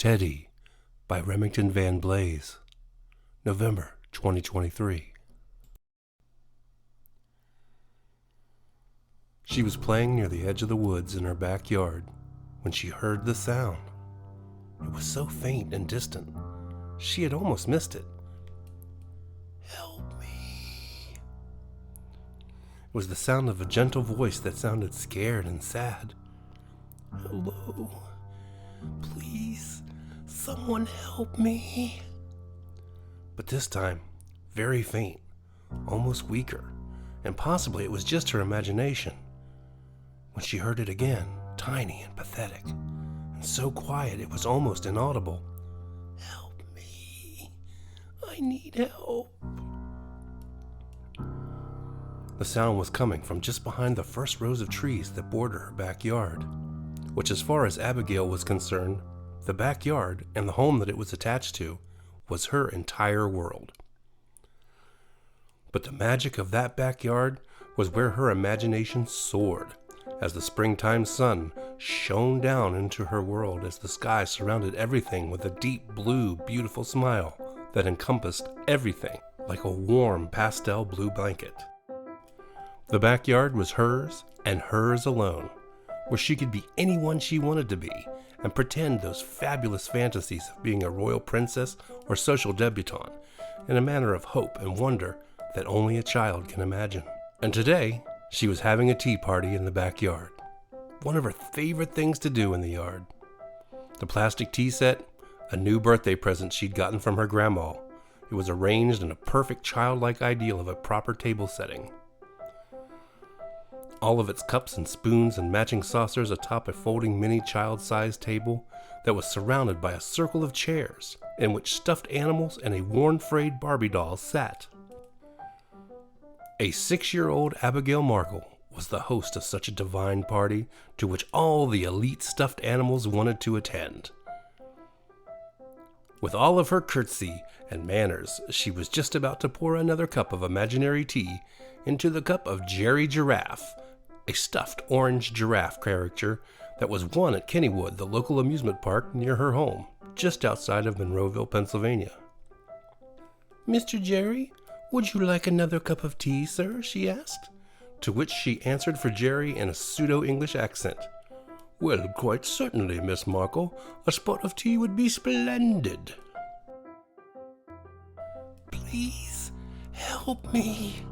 Teddy by Remington Van Blaze, November 2023. She was playing near the edge of the woods in her backyard when she heard the sound. It was so faint and distant, she had almost missed it. "Help me." It was the sound of a gentle voice that sounded scared and sad. "Hello, please, someone help me." But this time, very faint, almost weaker, and possibly it was just her imagination. When she heard it again, tiny and pathetic, and so quiet it was almost inaudible. "Help me, I need help." The sound was coming from just behind the first rows of trees that border her backyard, which, as far as Abigail was concerned, the backyard and the home that it was attached to was her entire world. But the magic of that backyard was where her imagination soared as the springtime sun shone down into her world, as the sky surrounded everything with a deep blue, beautiful smile that encompassed everything like a warm pastel blue blanket. The backyard was hers and hers alone, where she could be anyone she wanted to be and pretend those fabulous fantasies of being a royal princess or social debutante in a manner of hope and wonder that only a child can imagine. And today, she was having a tea party in the backyard, one of her favorite things to do in the yard. The plastic tea set, a new birthday present she'd gotten from her grandma. It was arranged in a perfect childlike ideal of a proper table setting. All of its cups and spoons and matching saucers atop a folding mini child-sized table that was surrounded by a circle of chairs in which stuffed animals and a worn frayed Barbie doll sat. A 6-year-old Abigail Markle was the host of such a divine party to which all the elite stuffed animals wanted to attend. With all of her curtsy and manners, she was just about to pour another cup of imaginary tea into the cup of Jerry Giraffe, a stuffed orange giraffe character that was won at Kennywood, the local amusement park near her home, just outside of Monroeville, Pennsylvania. "Mr. Jerry, would you like another cup of tea, sir?" she asked, to which she answered for Jerry in a pseudo-English accent. "Well, quite certainly, Miss Markle. A spot of tea would be splendid." "Please, help me."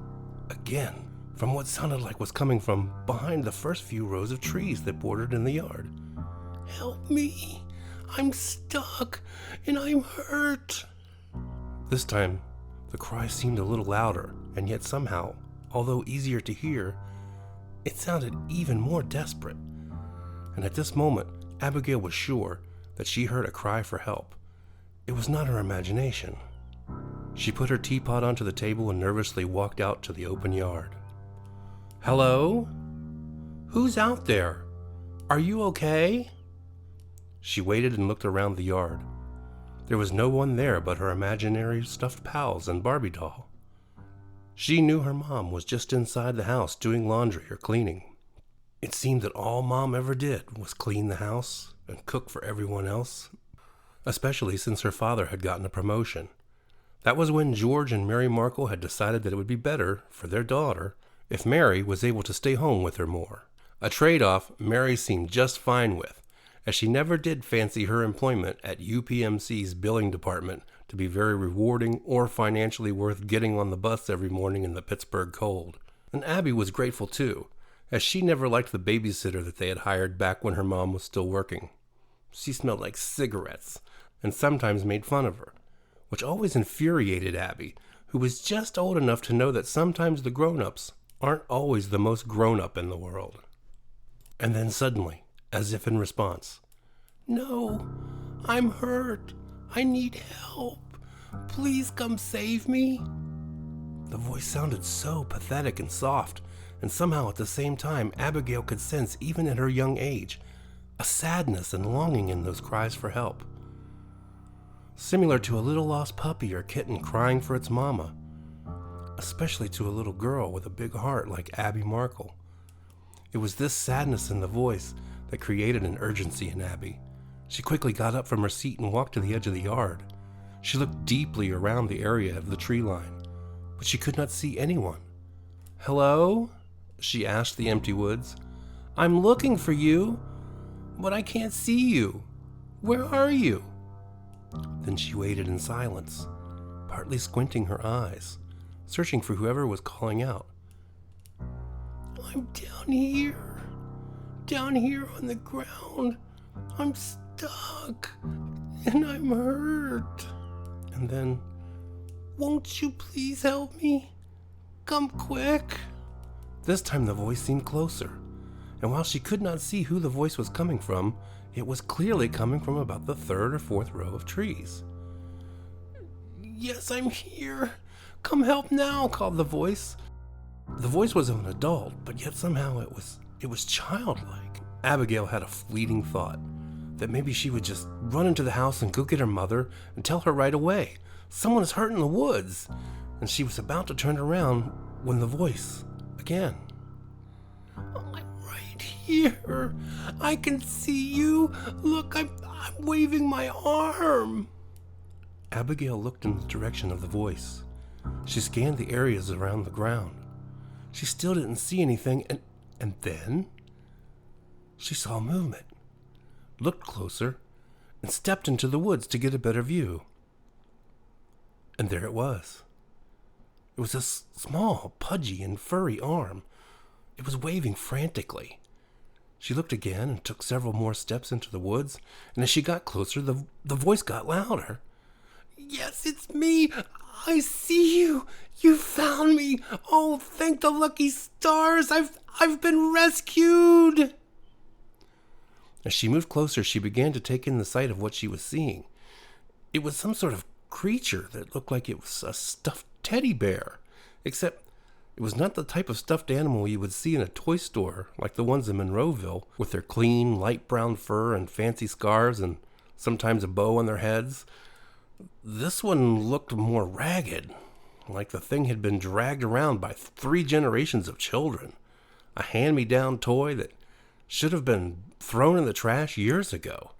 Again, from what sounded like was coming from behind the first few rows of trees that bordered in the yard. "Help me, I'm stuck and I'm hurt." This time, the cry seemed a little louder, and yet somehow, although easier to hear, it sounded even more desperate. And at this moment, Abigail was sure that she heard a cry for help. It was not her imagination. She put her teapot onto the table and nervously walked out to the open yard. "Hello? Who's out there? Are you okay?" She waited and looked around the yard. There was no one there but her imaginary stuffed pals and Barbie doll. She knew her mom was just inside the house doing laundry or cleaning. It seemed that all Mom ever did was clean the house and cook for everyone else, especially since her father had gotten a promotion. That was when George and Mary Markle had decided that it would be better for their daughter if Mary was able to stay home with her more. A trade-off Mary seemed just fine with, as she never did fancy her employment at UPMC's billing department to be very rewarding or financially worth getting on the bus every morning in the Pittsburgh cold. And Abby was grateful too, as she never liked the babysitter that they had hired back when her mom was still working. She smelled like cigarettes and sometimes made fun of her, which always infuriated Abby, who was just old enough to know that sometimes the grown-ups aren't always the most grown-up in the world. And then suddenly, as if in response, "No, I'm hurt. I need help. Please come save me." The voice sounded so pathetic and soft, and somehow at the same time Abigail could sense, even at her young age, a sadness and longing in those cries for help. Similar to a little lost puppy or kitten crying for its mama, especially to a little girl with a big heart like Abby Markle. It was this sadness in the voice that created an urgency in Abby. She quickly got up from her seat and walked to the edge of the yard. She looked deeply around the area of the tree line, but she could not see anyone. "Hello?" she asked the empty woods. "I'm looking for you, but I can't see you. Where are you?" Then she waited in silence, partly squinting her eyes, searching for whoever was calling out. "I'm down here on the ground. I'm stuck, and I'm hurt." And then, "Won't you please help me? Come quick." This time the voice seemed closer, and while she could not see who the voice was coming from, it was clearly coming from about the third or fourth row of trees. "Yes, I'm here. Come help now," called the voice. The voice was of an adult, but yet somehow it was childlike. Abigail had a fleeting thought that maybe she would just run into the house and go get her mother and tell her right away, "Someone is hurt in the woods." And she was about to turn around when the voice again. "I'm right here. I can see you. Look, I'm waving my arm." Abigail looked in the direction of the voice. She scanned the areas around the ground. She still didn't see anything, and then she saw movement, looked closer, and stepped into the woods to get a better view. And there it was. It was a small, pudgy, and furry arm. It was waving frantically. She looked again and took several more steps into the woods, and as she got closer, the voice got louder. "Yes, it's me. I see you. You found me. Oh, thank the lucky stars. I've been rescued." As she moved closer, she began to take in the sight of what she was seeing. It was some sort of creature that looked like it was a stuffed teddy bear, except it was not the type of stuffed animal you would see in a toy store like the ones in Monroeville, with their clean, light brown fur and fancy scarves and sometimes a bow on their heads. This one looked more ragged, like the thing had been dragged around by 3 generations of children. A hand-me-down toy that should have been thrown in the trash years ago.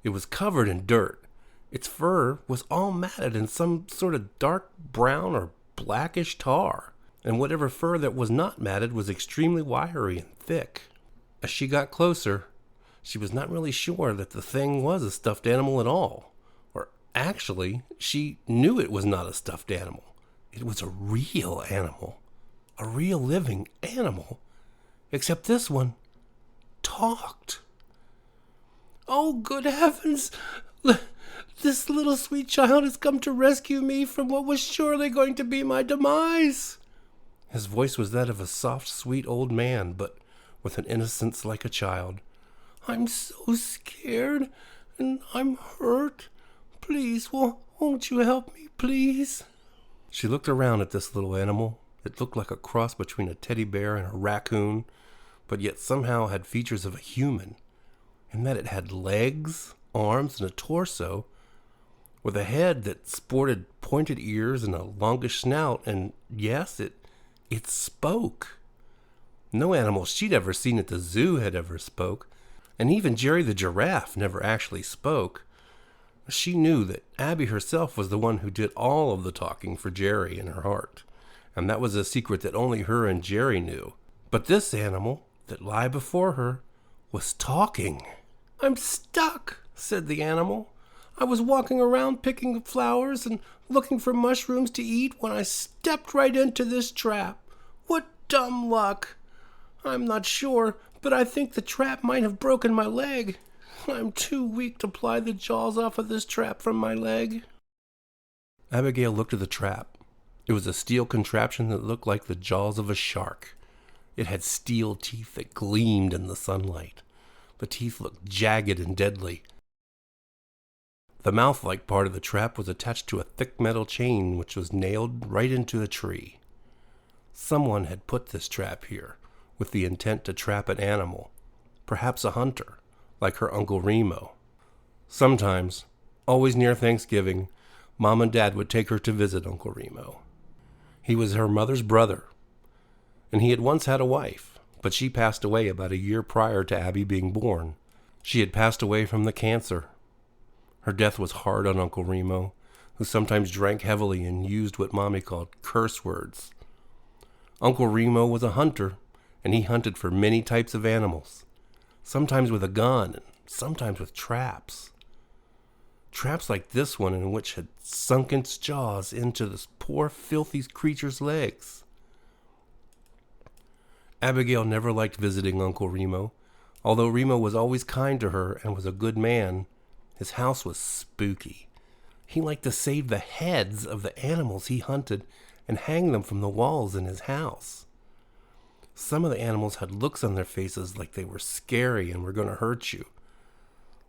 It was covered in dirt. Its fur was all matted in some sort of dark brown or blackish tar, and whatever fur that was not matted was extremely wiry and thick. As she got closer, she was not really sure that the thing was a stuffed animal at all. Actually, she knew it was not a stuffed animal. It was a real animal. A real living animal. Except this one talked. "Oh, good heavens! This little sweet child has come to rescue me from what was surely going to be my demise." His voice was that of a soft, sweet old man, but with an innocence like a child. "I'm so scared, and I'm hurt. Please, won't you help me, please?" She looked around at this little animal. It looked like a cross between a teddy bear and a raccoon, but yet somehow had features of a human, in that it had legs, arms, and a torso, with a head that sported pointed ears and a longish snout, and yes, it spoke. No animal she'd ever seen at the zoo had ever spoke, and even Jerry the giraffe never actually spoke. She knew that Abby herself was the one who did all of the talking for Jerry in her heart, and that was a secret that only her and Jerry knew. But this animal that lay before her was talking. "I'm stuck," said the animal. "I was walking around picking flowers and looking for mushrooms to eat when I stepped right into this trap. What dumb luck! I'm not sure, but I think the trap might have broken my leg. I'm too weak to pry the jaws off of this trap from my leg." Abigail looked at the trap. It was a steel contraption that looked like the jaws of a shark. It had steel teeth that gleamed in the sunlight. The teeth looked jagged and deadly. The mouth-like part of the trap was attached to a thick metal chain which was nailed right into the tree. Someone had put this trap here with the intent to trap an animal, perhaps a hunter, like her Uncle Remo. Sometimes, always near Thanksgiving, Mom and Dad would take her to visit Uncle Remo. He was her mother's brother, and he had once had a wife, but she passed away about a year prior to Abby being born. She had passed away from the cancer Her death was hard on Uncle Remo, who sometimes drank heavily and used what Mommy called curse words. Uncle Remo was a hunter, and he hunted for many types of animals, sometimes with a gun and sometimes with traps. Traps like this one, in which had sunk its jaws into this poor filthy creature's legs. Abigail never liked visiting Uncle Remo. Although Remo was always kind to her and was a good man, his house was spooky. He liked to save the heads of the animals he hunted and hang them from the walls in his house. Some of the animals had looks on their faces like they were scary and were going to hurt you.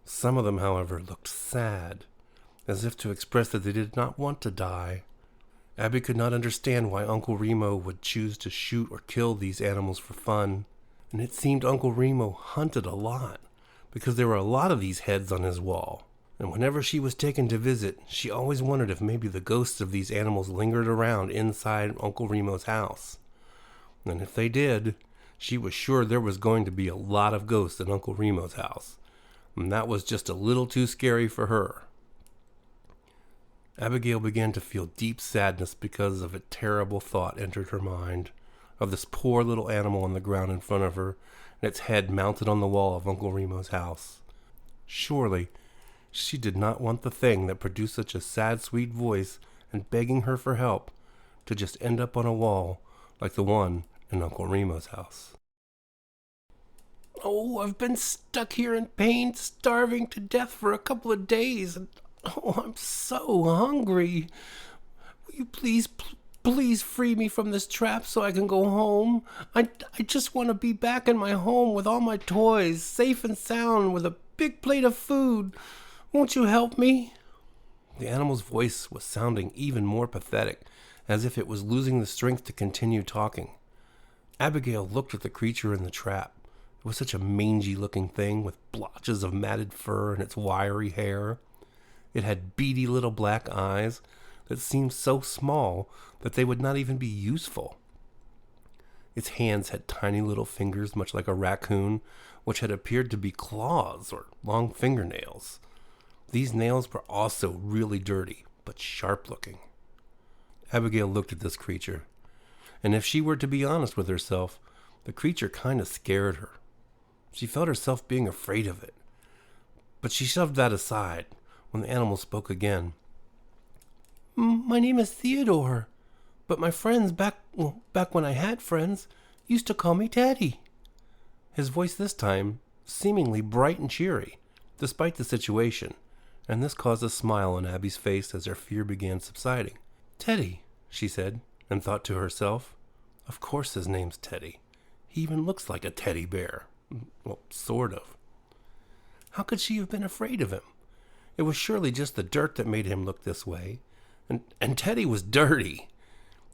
Some of them, however, looked sad, as if to express that they did not want to die. Abby could not understand why Uncle Remo would choose to shoot or kill these animals for fun, and it seemed Uncle Remo hunted a lot, because there were a lot of these heads on his wall. And whenever she was taken to visit, she always wondered if maybe the ghosts of these animals lingered around inside Uncle Remo's house. And if they did, she was sure there was going to be a lot of ghosts in Uncle Remo's house. And that was just a little too scary for her. Abigail began to feel deep sadness because of a terrible thought entered her mind, of this poor little animal on the ground in front of her, and its head mounted on the wall of Uncle Remo's house. Surely, she did not want the thing that produced such a sad, sweet voice and begging her for help to just end up on a wall like the one in Uncle Remo's house. "Oh, I've been stuck here in pain, starving to death for a couple of days, and I'm so hungry. Will you please free me from this trap so I can go home? I just want to be back in my home with all my toys, safe and sound, with a big plate of food. Won't you help me?" The animal's voice was sounding even more pathetic, as if it was losing the strength to continue talking. Abigail looked at the creature in the trap. It was such a mangy-looking thing with blotches of matted fur in its wiry hair. It had beady little black eyes that seemed so small that they would not even be useful. Its hands had tiny little fingers, much like a raccoon, which had appeared to be claws or long fingernails. These nails were also really dirty, but sharp-looking. Abigail looked at this creature, and if she were to be honest with herself, the creature kind of scared her. She felt herself being afraid of it. But she shoved that aside when the animal spoke again. "My name is Theodore, but my friends back when I had friends used to call me Teddy." His voice this time seemingly bright and cheery, despite the situation, and this caused a smile on Abby's face as her fear began subsiding. "Teddy," she said, and thought to herself, "Of course his name's Teddy. He even looks like a teddy bear. Well, sort of." How could she have been afraid of him? It was surely just the dirt that made him look this way. And Teddy was dirty.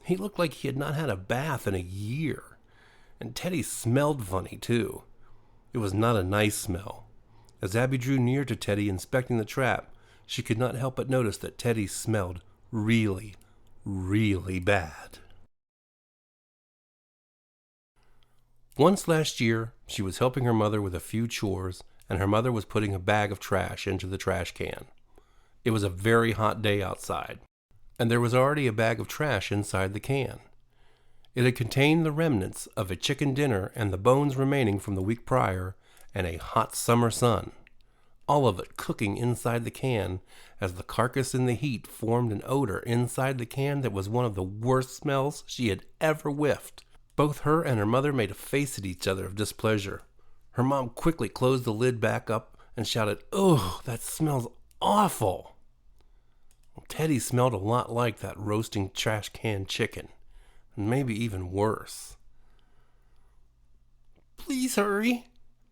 He looked like he had not had a bath in a year. And Teddy smelled funny, too. It was not a nice smell. As Abby drew near to Teddy, inspecting the trap, she could not help but notice that Teddy smelled really, really bad. Once last year, she was helping her mother with a few chores, and her mother was putting a bag of trash into the trash can. It was a very hot day outside, and there was already a bag of trash inside the can. It had contained the remnants of a chicken dinner and the bones remaining from the week prior, and a hot summer sun. All of it cooking inside the can, as the carcass in the heat formed an odor inside the can that was one of the worst smells she had ever whiffed. Both her and her mother made a face at each other of displeasure. Her mom quickly closed the lid back up and shouted, "Ugh, that smells awful." Teddy smelled a lot like that roasting trash can chicken, and maybe even worse. "Please hurry."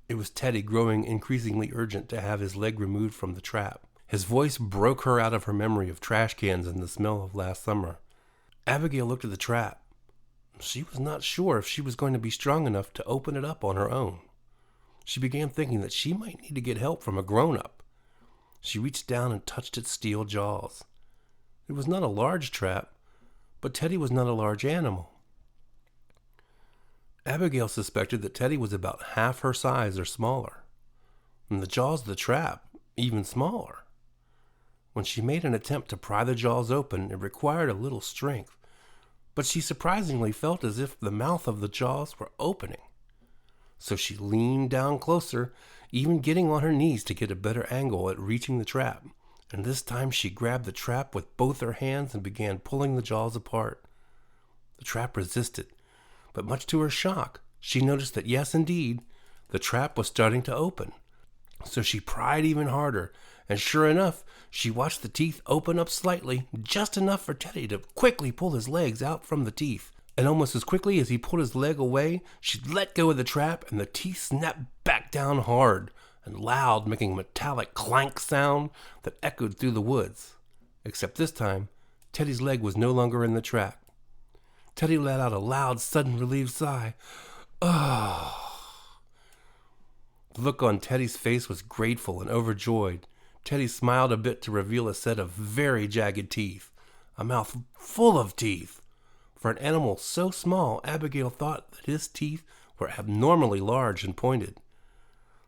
It was Teddy growing increasingly urgent to have his leg removed from the trap. His voice broke her out of her memory of trash cans and the smell of last summer. Abigail looked at the trap. She was not sure if she was going to be strong enough to open it up on her own. She began thinking that she might need to get help from a grown-up. She reached down and touched its steel jaws. It was not a large trap, but Teddy was not a large animal. Abigail suspected that Teddy was about half her size or smaller, and the jaws of the trap even smaller. When she made an attempt to pry the jaws open, it required a little strength, but she surprisingly felt as if the mouth of the jaws were opening. So she leaned down closer, even getting on her knees to get a better angle at reaching the trap, and this time she grabbed the trap with both her hands and began pulling the jaws apart. The trap resisted, but much to her shock, she noticed that yes, indeed, the trap was starting to open. So she pried even harder, and sure enough, she watched the teeth open up slightly, just enough for Teddy to quickly pull his legs out from the teeth. And almost as quickly as he pulled his leg away, she let go of the trap, and the teeth snapped back down hard and loud, making a metallic clank sound that echoed through the woods. Except this time, Teddy's leg was no longer in the trap. Teddy let out a loud, sudden relieved sigh. Oh. The look on Teddy's face was grateful and overjoyed. Teddy smiled a bit to reveal a set of very jagged teeth, a mouth full of teeth. For an animal so small, Abigail thought that his teeth were abnormally large and pointed.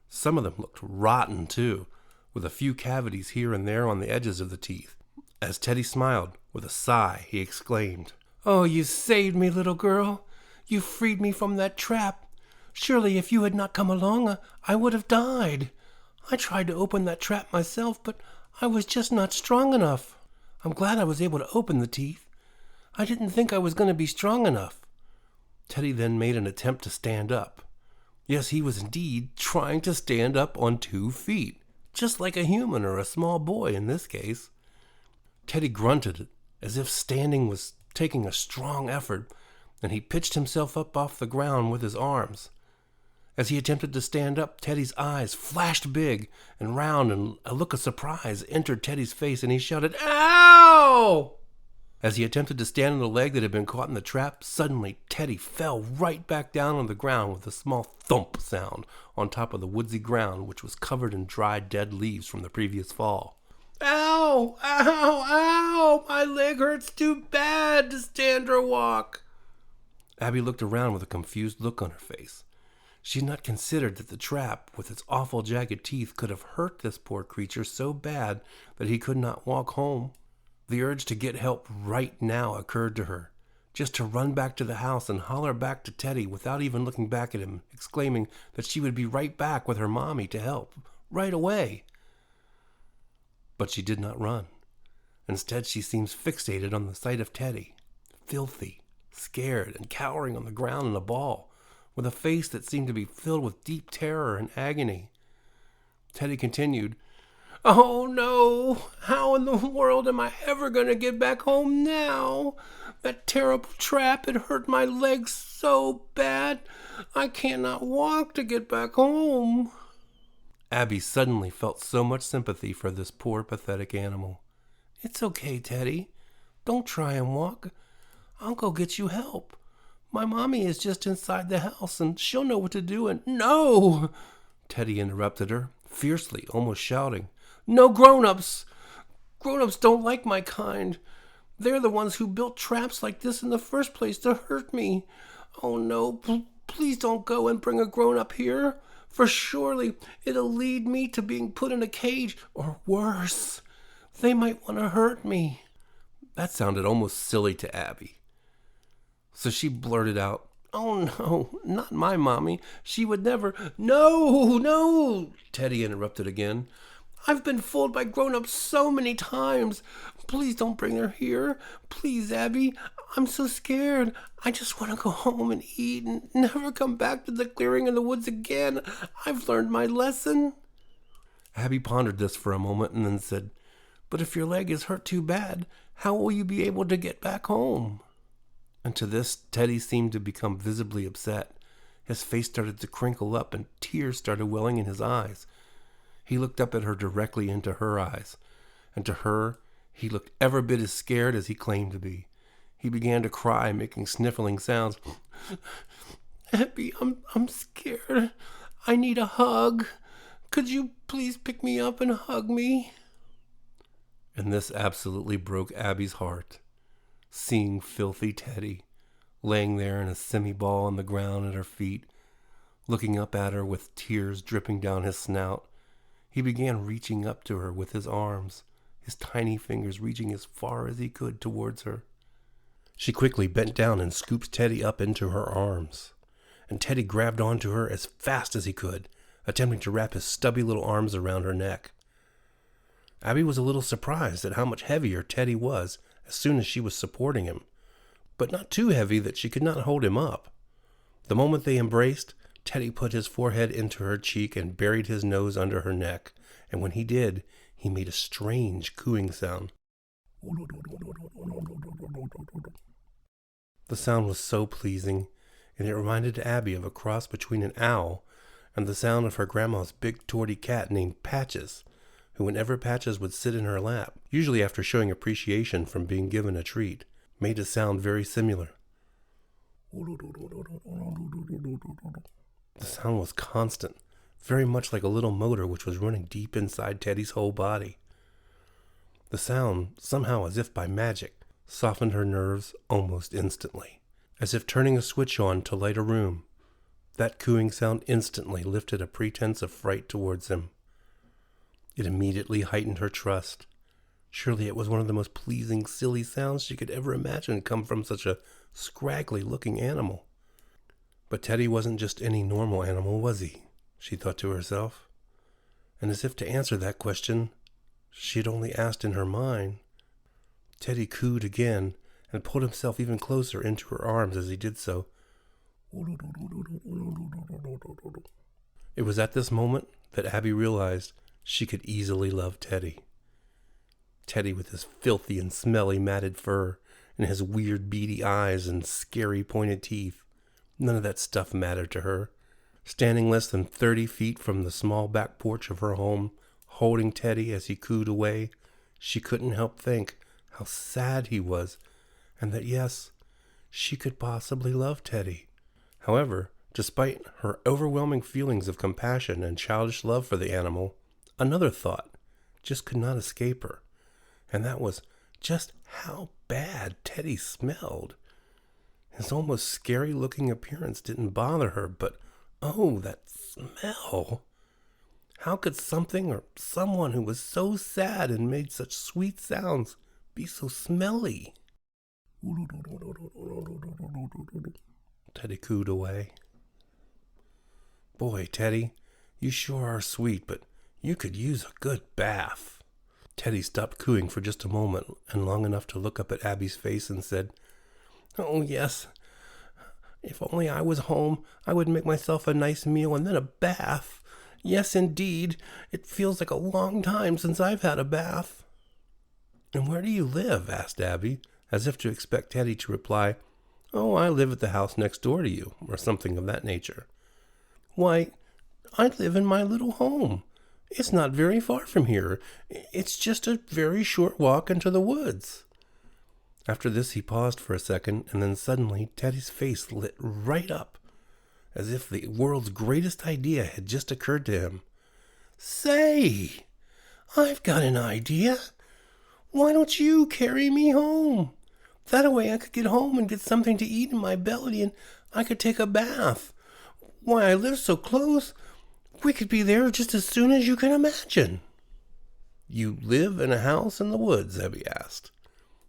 Some of them looked rotten, too, with a few cavities here and there on the edges of the teeth. As Teddy smiled, with a sigh, he exclaimed, "Oh, you saved me, little girl. You freed me from that trap. Surely if you had not come along, I would have died. I tried to open that trap myself, but I was just not strong enough. I'm glad I was able to open the teeth. I didn't think I was going to be strong enough." Teddy then made an attempt to stand up. Yes, he was indeed trying to stand up on 2 feet, just like a human or a small boy in this case. Teddy grunted as if standing was taking a strong effort, and he pitched himself up off the ground with his arms. As he attempted to stand up, Teddy's eyes flashed big and round, and a look of surprise entered Teddy's face, and he shouted, "Ow!" As he attempted to stand on the leg that had been caught in the trap, suddenly Teddy fell right back down on the ground with a small thump sound on top of the woodsy ground, which was covered in dried dead leaves from the previous fall. "Ow! Ow! Ow! My leg hurts too bad to stand or walk." Abby looked around with a confused look on her face. She had not considered that the trap, with its awful jagged teeth, could have hurt this poor creature so bad that he could not walk home. The urge to get help right now occurred to her, just to run back to the house and holler back to Teddy without even looking back at him, exclaiming that she would be right back with her mommy to help, right away. But she did not run. Instead, she seemed fixated on the sight of Teddy, filthy, scared, and cowering on the ground in a ball, with a face that seemed to be filled with deep terror and agony. Teddy continued, "Oh no, how in the world am I ever going to get back home now? That terrible trap had hurt my legs so bad, I cannot walk to get back home." Abby suddenly felt so much sympathy for this poor, pathetic animal. "It's okay, Teddy. Don't try and walk. I'll go get you help. My mommy is just inside the house, and she'll know what to do, and—" "No!" Teddy interrupted her, fiercely, almost shouting. "No grown-ups! Grown-ups don't like my kind. They're the ones who built traps like this in the first place to hurt me. Oh no, please don't go and bring a grown-up here, for surely it'll lead me to being put in a cage, or worse. They might want to hurt me." That sounded almost silly to Abby. So she blurted out, "Oh no, not my mommy. She would never—" No, Teddy interrupted again. "I've been fooled by grown-ups so many times. Please don't bring her here. Please, Abby. I'm so scared. I just want to go home and eat and never come back to the clearing in the woods again. I've learned my lesson." Abby pondered this for a moment and then said, "But if your leg is hurt too bad, how will you be able to get back home?" And to this, Teddy seemed to become visibly upset. His face started to crinkle up and tears started welling in his eyes. He looked up at her directly into her eyes, and to her, he looked every bit as scared as he claimed to be. He began to cry, making sniffling sounds. "Abby, I'm scared. I need a hug. Could you please pick me up and hug me?" And this absolutely broke Abby's heart. Seeing filthy Teddy, laying there in a semi-ball on the ground at her feet, looking up at her with tears dripping down his snout, he began reaching up to her with his arms, his tiny fingers reaching as far as he could towards her. She quickly bent down and scooped Teddy up into her arms, and Teddy grabbed onto her as fast as he could, attempting to wrap his stubby little arms around her neck. Abby was a little surprised at how much heavier Teddy was as soon as she was supporting him, but not too heavy that she could not hold him up. The moment they embraced, Teddy put his forehead into her cheek and buried his nose under her neck, and when he did, he made a strange cooing sound. The sound was so pleasing, and it reminded Abby of a cross between an owl and the sound of her grandma's big torty cat named Patches, who whenever Patches would sit in her lap, usually after showing appreciation from being given a treat, made a sound very similar. The sound was constant, very much like a little motor which was running deep inside Teddy's whole body. The sound, somehow as if by magic, softened her nerves almost instantly, as if turning a switch on to light a room. That cooing sound instantly lifted a pretense of fright towards him. It immediately heightened her trust. Surely it was one of the most pleasing, silly sounds she could ever imagine come from such a scraggly-looking animal. But Teddy wasn't just any normal animal, was he? She thought to herself. And as if to answer that question she had only asked in her mind, Teddy cooed again and pulled himself even closer into her arms as he did so. It was at this moment that Abby realized she could easily love Teddy. Teddy with his filthy and smelly matted fur and his weird beady eyes and scary pointed teeth. None of that stuff mattered to her. Standing less than 30 feet from the small back porch of her home, holding Teddy as he cooed away, she couldn't help think how sad he was, and that yes, she could possibly love Teddy. However, despite her overwhelming feelings of compassion and childish love for the animal, another thought just could not escape her, and that was just how bad Teddy smelled. His almost scary-looking appearance didn't bother her, but oh, that smell! How could something or someone who was so sad and made such sweet sounds be so smelly? Teddy cooed away. Boy, Teddy, you sure are sweet, but you could use a good bath. Teddy stopped cooing for just a moment and long enough to look up at Abby's face and said, "Oh, yes. If only I was home, I would make myself a nice meal and then a bath. Yes, indeed. It feels like a long time since I've had a bath." "And where do you live?" asked Abby, as if to expect Teddy to reply, "Oh, I live at the house next door to you," or something of that nature. "Why, I live in my little home. It's not very far from here. It's just a very short walk into the woods." After this he paused for a second, and then suddenly Teddy's face lit right up, as if the world's greatest idea had just occurred to him. "Say, I've got an idea. Why don't you carry me home? That way I could get home and get something to eat in my belly, and I could take a bath. Why, I live so close. We could be there just as soon as you can imagine." "You live in a house in the woods?" Abby asked.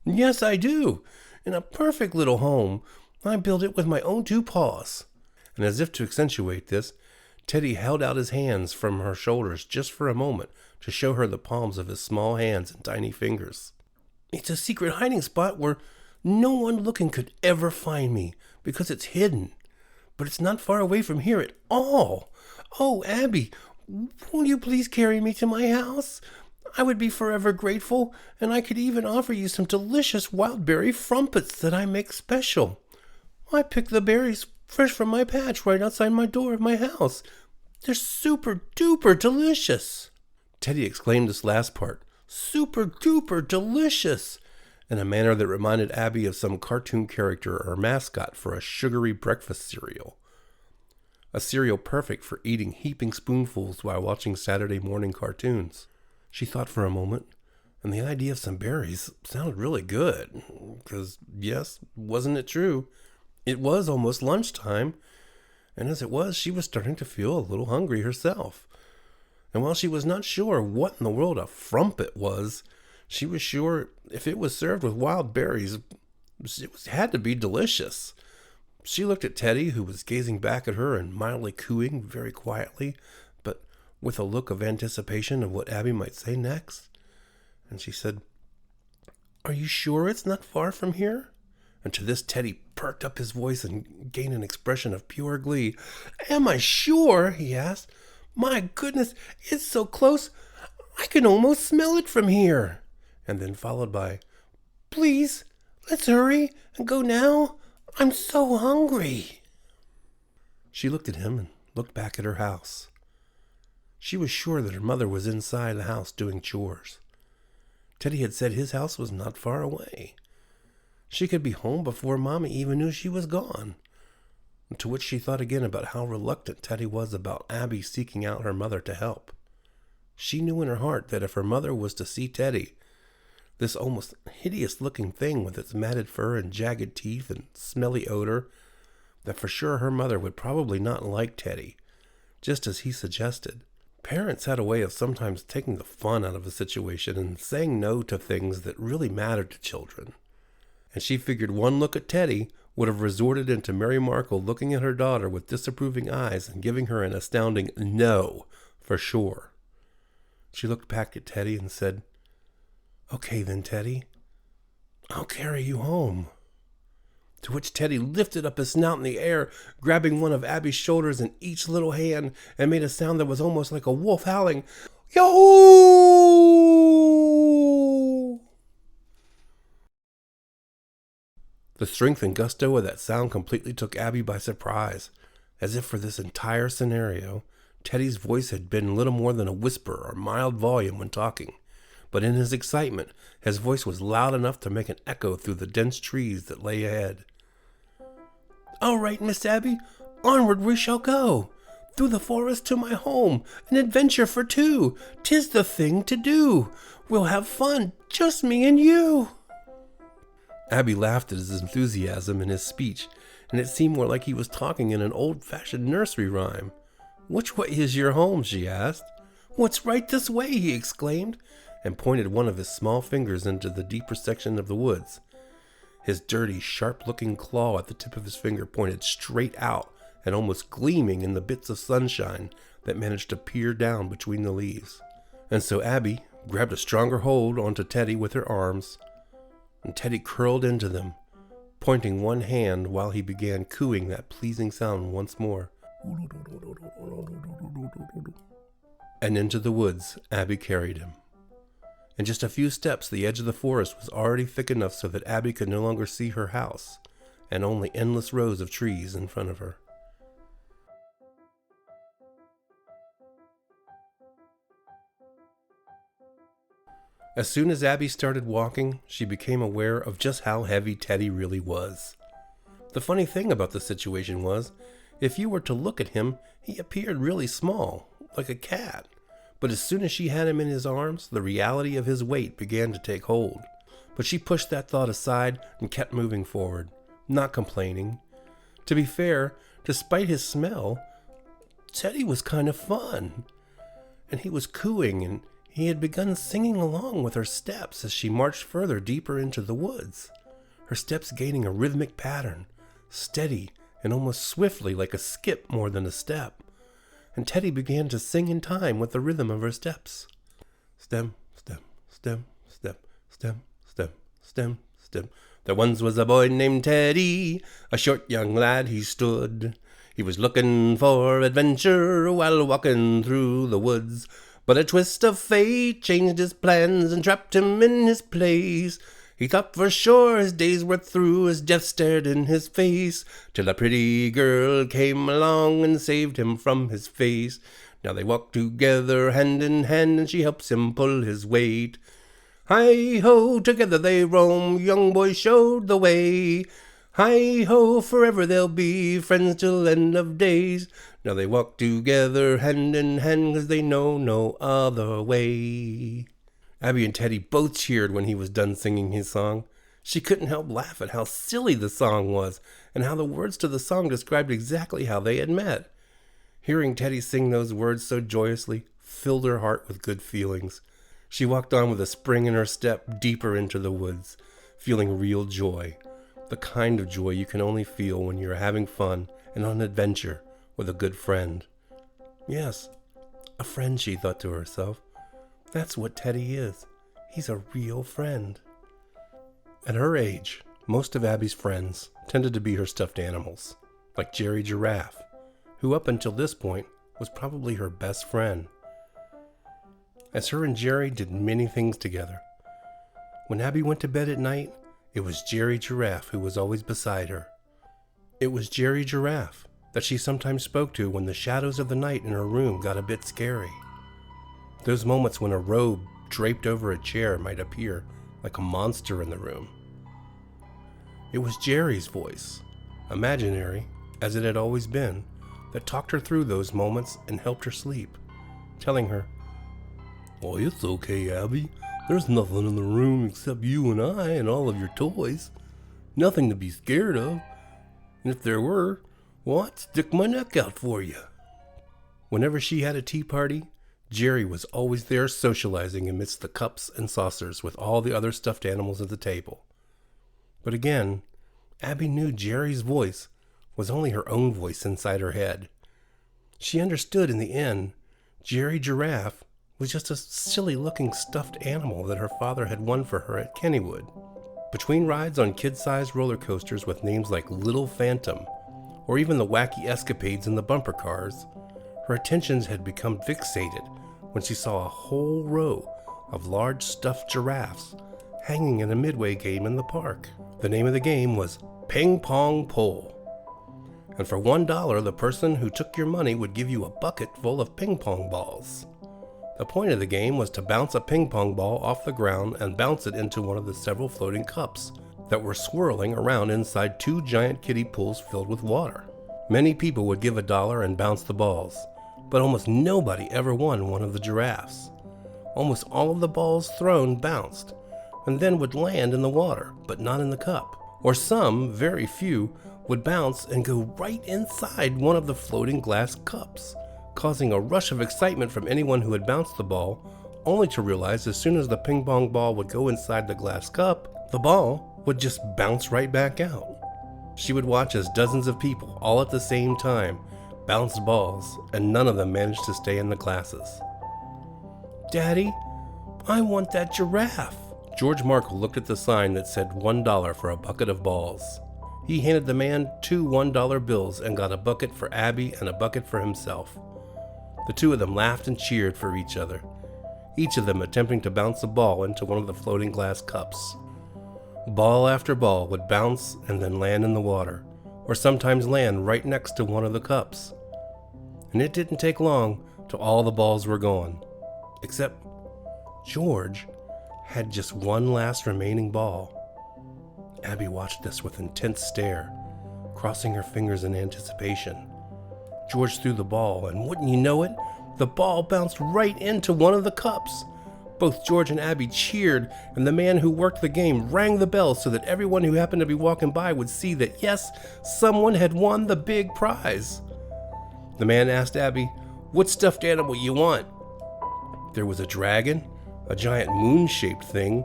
"Yes, I do. In a perfect little home. I built it with my own 2 paws. And as if to accentuate this, Teddy held out his hands from her shoulders just for a moment to show her the palms of his small hands and tiny fingers. "It's a secret hiding spot where no one looking could ever find me, because it's hidden. But it's not far away from here at all. Oh, Abby, won't you please carry me to my house? I would be forever grateful, and I could even offer you some delicious wild berry frumpets that I make special. I pick the berries fresh from my patch right outside my door of my house. They're super duper delicious." Teddy exclaimed this last part, "super duper delicious," in a manner that reminded Abby of some cartoon character or mascot for a sugary breakfast cereal. A cereal perfect for eating heaping spoonfuls while watching Saturday morning cartoons. She thought for a moment, and the idea of some berries sounded really good, because, yes, wasn't it true? It was almost lunchtime, and as it was, she was starting to feel a little hungry herself. And while she was not sure what in the world a frumpet was, She was sure if it was served with wild berries, had to be delicious. She looked at Teddy, who was gazing back at her and mildly cooing very quietly, but with a look of anticipation of what Abby might say next. And she said, "Are you sure it's not far from here?" And to this Teddy perked up his voice and gained an expression of pure glee. "Am I sure?" he asked. "My goodness, it's so close, I can almost smell it from here." And then followed by, "Please, let's hurry and go now. I'm so hungry." She looked at him and looked back at her house. She was sure that her mother was inside the house doing chores. Teddy had said his house was not far away. She could be home before Mommy even knew she was gone. To which she thought again about how reluctant Teddy was about Abby seeking out her mother to help. She knew in her heart that if her mother was to see Teddy, this almost hideous-looking thing with its matted fur and jagged teeth and smelly odor, that for sure her mother would probably not like Teddy, just as he suggested. Parents had a way of sometimes taking the fun out of a situation and saying no to things that really mattered to children. And she figured one look at Teddy would have resorted into Mary Markle looking at her daughter with disapproving eyes and giving her an astounding no, for sure. She looked back at Teddy and said, "Okay then, Teddy, I'll carry you home." To which Teddy lifted up his snout in the air, grabbing one of Abby's shoulders in each little hand, and made a sound that was almost like a wolf howling. Yo! The strength and gusto of that sound completely took Abby by surprise, as if for this entire scenario, Teddy's voice had been little more than a whisper or mild volume when talking. But in his excitement, his voice was loud enough to make an echo through the dense trees that lay ahead. "All right, Miss Abby, onward we shall go. Through the forest to my home, an adventure for two. 'Tis the thing to do. We'll have fun, just me and you." Abby laughed at his enthusiasm in his speech, and it seemed more like he was talking in an old-fashioned nursery rhyme. "Which way is your home?" she asked. "What's right this way?" he exclaimed, and pointed one of his small fingers into the deeper section of the woods. His dirty, sharp-looking claw at the tip of his finger pointed straight out and almost gleaming in the bits of sunshine that managed to peer down between the leaves. And so Abby grabbed a stronger hold onto Teddy with her arms, and Teddy curled into them, pointing one hand while he began cooing that pleasing sound once more. And into the woods Abby carried him. In just a few steps, the edge of the forest was already thick enough so that Abby could no longer see her house, and only endless rows of trees in front of her. As soon as Abby started walking, she became aware of just how heavy Teddy really was. The funny thing about the situation was, if you were to look at him, he appeared really small, like a cat. But as soon as she had him in his arms, the reality of his weight began to take hold. But she pushed that thought aside and kept moving forward, not complaining. To be fair, despite his smell, Teddy was kind of fun. And he was cooing, and he had begun singing along with her steps as she marched further deeper into the woods, her steps gaining a rhythmic pattern, steady and almost swiftly like a skip more than a step. And Teddy began to sing in time with the rhythm of her steps. Stem, stem, stem, step, stem, stem, stem, stem. There once was a boy named Teddy, a short young lad he stood. He was looking for adventure while walking through the woods. But a twist of fate changed his plans and trapped him in his place. He thought for sure his days were through as death stared in his face, till a pretty girl came along and saved him from his face. Now they walk together hand in hand, and she helps him pull his weight. Hi-ho, together they roam, young boy showed the way. Hi-ho, forever they'll be friends till end of days. Now they walk together hand in hand, 'cause they know no other way. Abby and Teddy both cheered when he was done singing his song. She couldn't help laugh at how silly the song was, and how the words to the song described exactly how they had met. Hearing Teddy sing those words so joyously filled her heart with good feelings. She walked on with a spring in her step deeper into the woods, feeling real joy, the kind of joy you can only feel when you're having fun and on an adventure with a good friend. Yes, a friend, she thought to herself. That's what Teddy is. He's a real friend. At her age, most of Abby's friends tended to be her stuffed animals, like Jerry Giraffe, who up until this point was probably her best friend. As her and Jerry did many things together. When Abby went to bed at night, it was Jerry Giraffe who was always beside her. It was Jerry Giraffe that she sometimes spoke to when the shadows of the night in her room got a bit scary. Those moments when a robe draped over a chair might appear like a monster in the room. It was Jerry's voice, imaginary as it had always been, that talked her through those moments and helped her sleep, telling her, "Oh, it's okay, Abby. There's nothing in the room except you and I and all of your toys. Nothing to be scared of. And if there were, well, I'd stick my neck out for you." Whenever she had a tea party, Jerry was always there socializing amidst the cups and saucers with all the other stuffed animals at the table. But again, Abby knew Jerry's voice was only her own voice inside her head. She understood in the end, Jerry Giraffe was just a silly-looking stuffed animal that her father had won for her at Kennywood. Between rides on kid-sized roller coasters with names like Little Phantom, or even the wacky escapades in the bumper cars, her attentions had become fixated when she saw a whole row of large stuffed giraffes hanging in a midway game in the park. The name of the game was Ping Pong Pole. And for $1, the person who took your money would give you a bucket full of ping pong balls. The point of the game was to bounce a ping pong ball off the ground and bounce it into one of the several floating cups that were swirling around inside two giant kiddie pools filled with water. Many people would give $1 and bounce the balls, but almost nobody ever won one of the giraffes. Almost all of the balls thrown bounced, and then would land in the water, but not in the cup. Or some, very few, would bounce and go right inside one of the floating glass cups, causing a rush of excitement from anyone who had bounced the ball, only to realize as soon as the ping pong ball would go inside the glass cup, the ball would just bounce right back out. She would watch as dozens of people, all at the same time, bounced balls, and none of them managed to stay in the glasses. "Daddy, I want that giraffe." George Markle looked at the sign that said $1 for a bucket of balls. He handed the man 2 $1 bills and got a bucket for Abby and a bucket for himself. The two of them laughed and cheered for each other, each of them attempting to bounce a ball into one of the floating glass cups. Ball after ball would bounce and then land in the water, or sometimes land right next to one of the cups. And it didn't take long till all the balls were gone, except George had just one last remaining ball. Abby watched this with intense stare, crossing her fingers in anticipation. George threw the ball, and wouldn't you know it, the ball bounced right into one of the cups. Both George and Abby cheered, and the man who worked the game rang the bell so that everyone who happened to be walking by would see that, yes, someone had won the big prize. The man asked Abby, "What stuffed animal you want?" There was a dragon, a giant moon-shaped thing,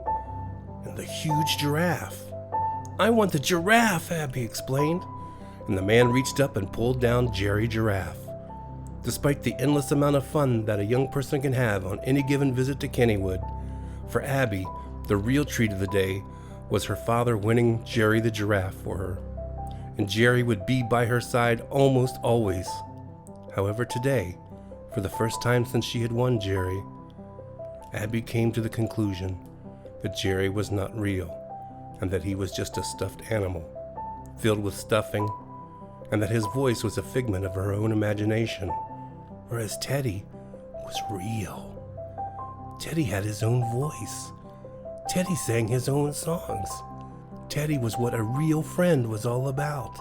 and the huge giraffe. "I want the giraffe," Abby explained, and the man reached up and pulled down Jerry Giraffe. Despite the endless amount of fun that a young person can have on any given visit to Kennywood, for Abby, the real treat of the day was her father winning Jerry the giraffe for her, and Jerry would be by her side almost always. However, today, for the first time since she had won Jerry, Abby came to the conclusion that Jerry was not real, and that he was just a stuffed animal, filled with stuffing, and that his voice was a figment of her own imagination, whereas Teddy was real. Teddy had his own voice. Teddy sang his own songs. Teddy was what a real friend was all about.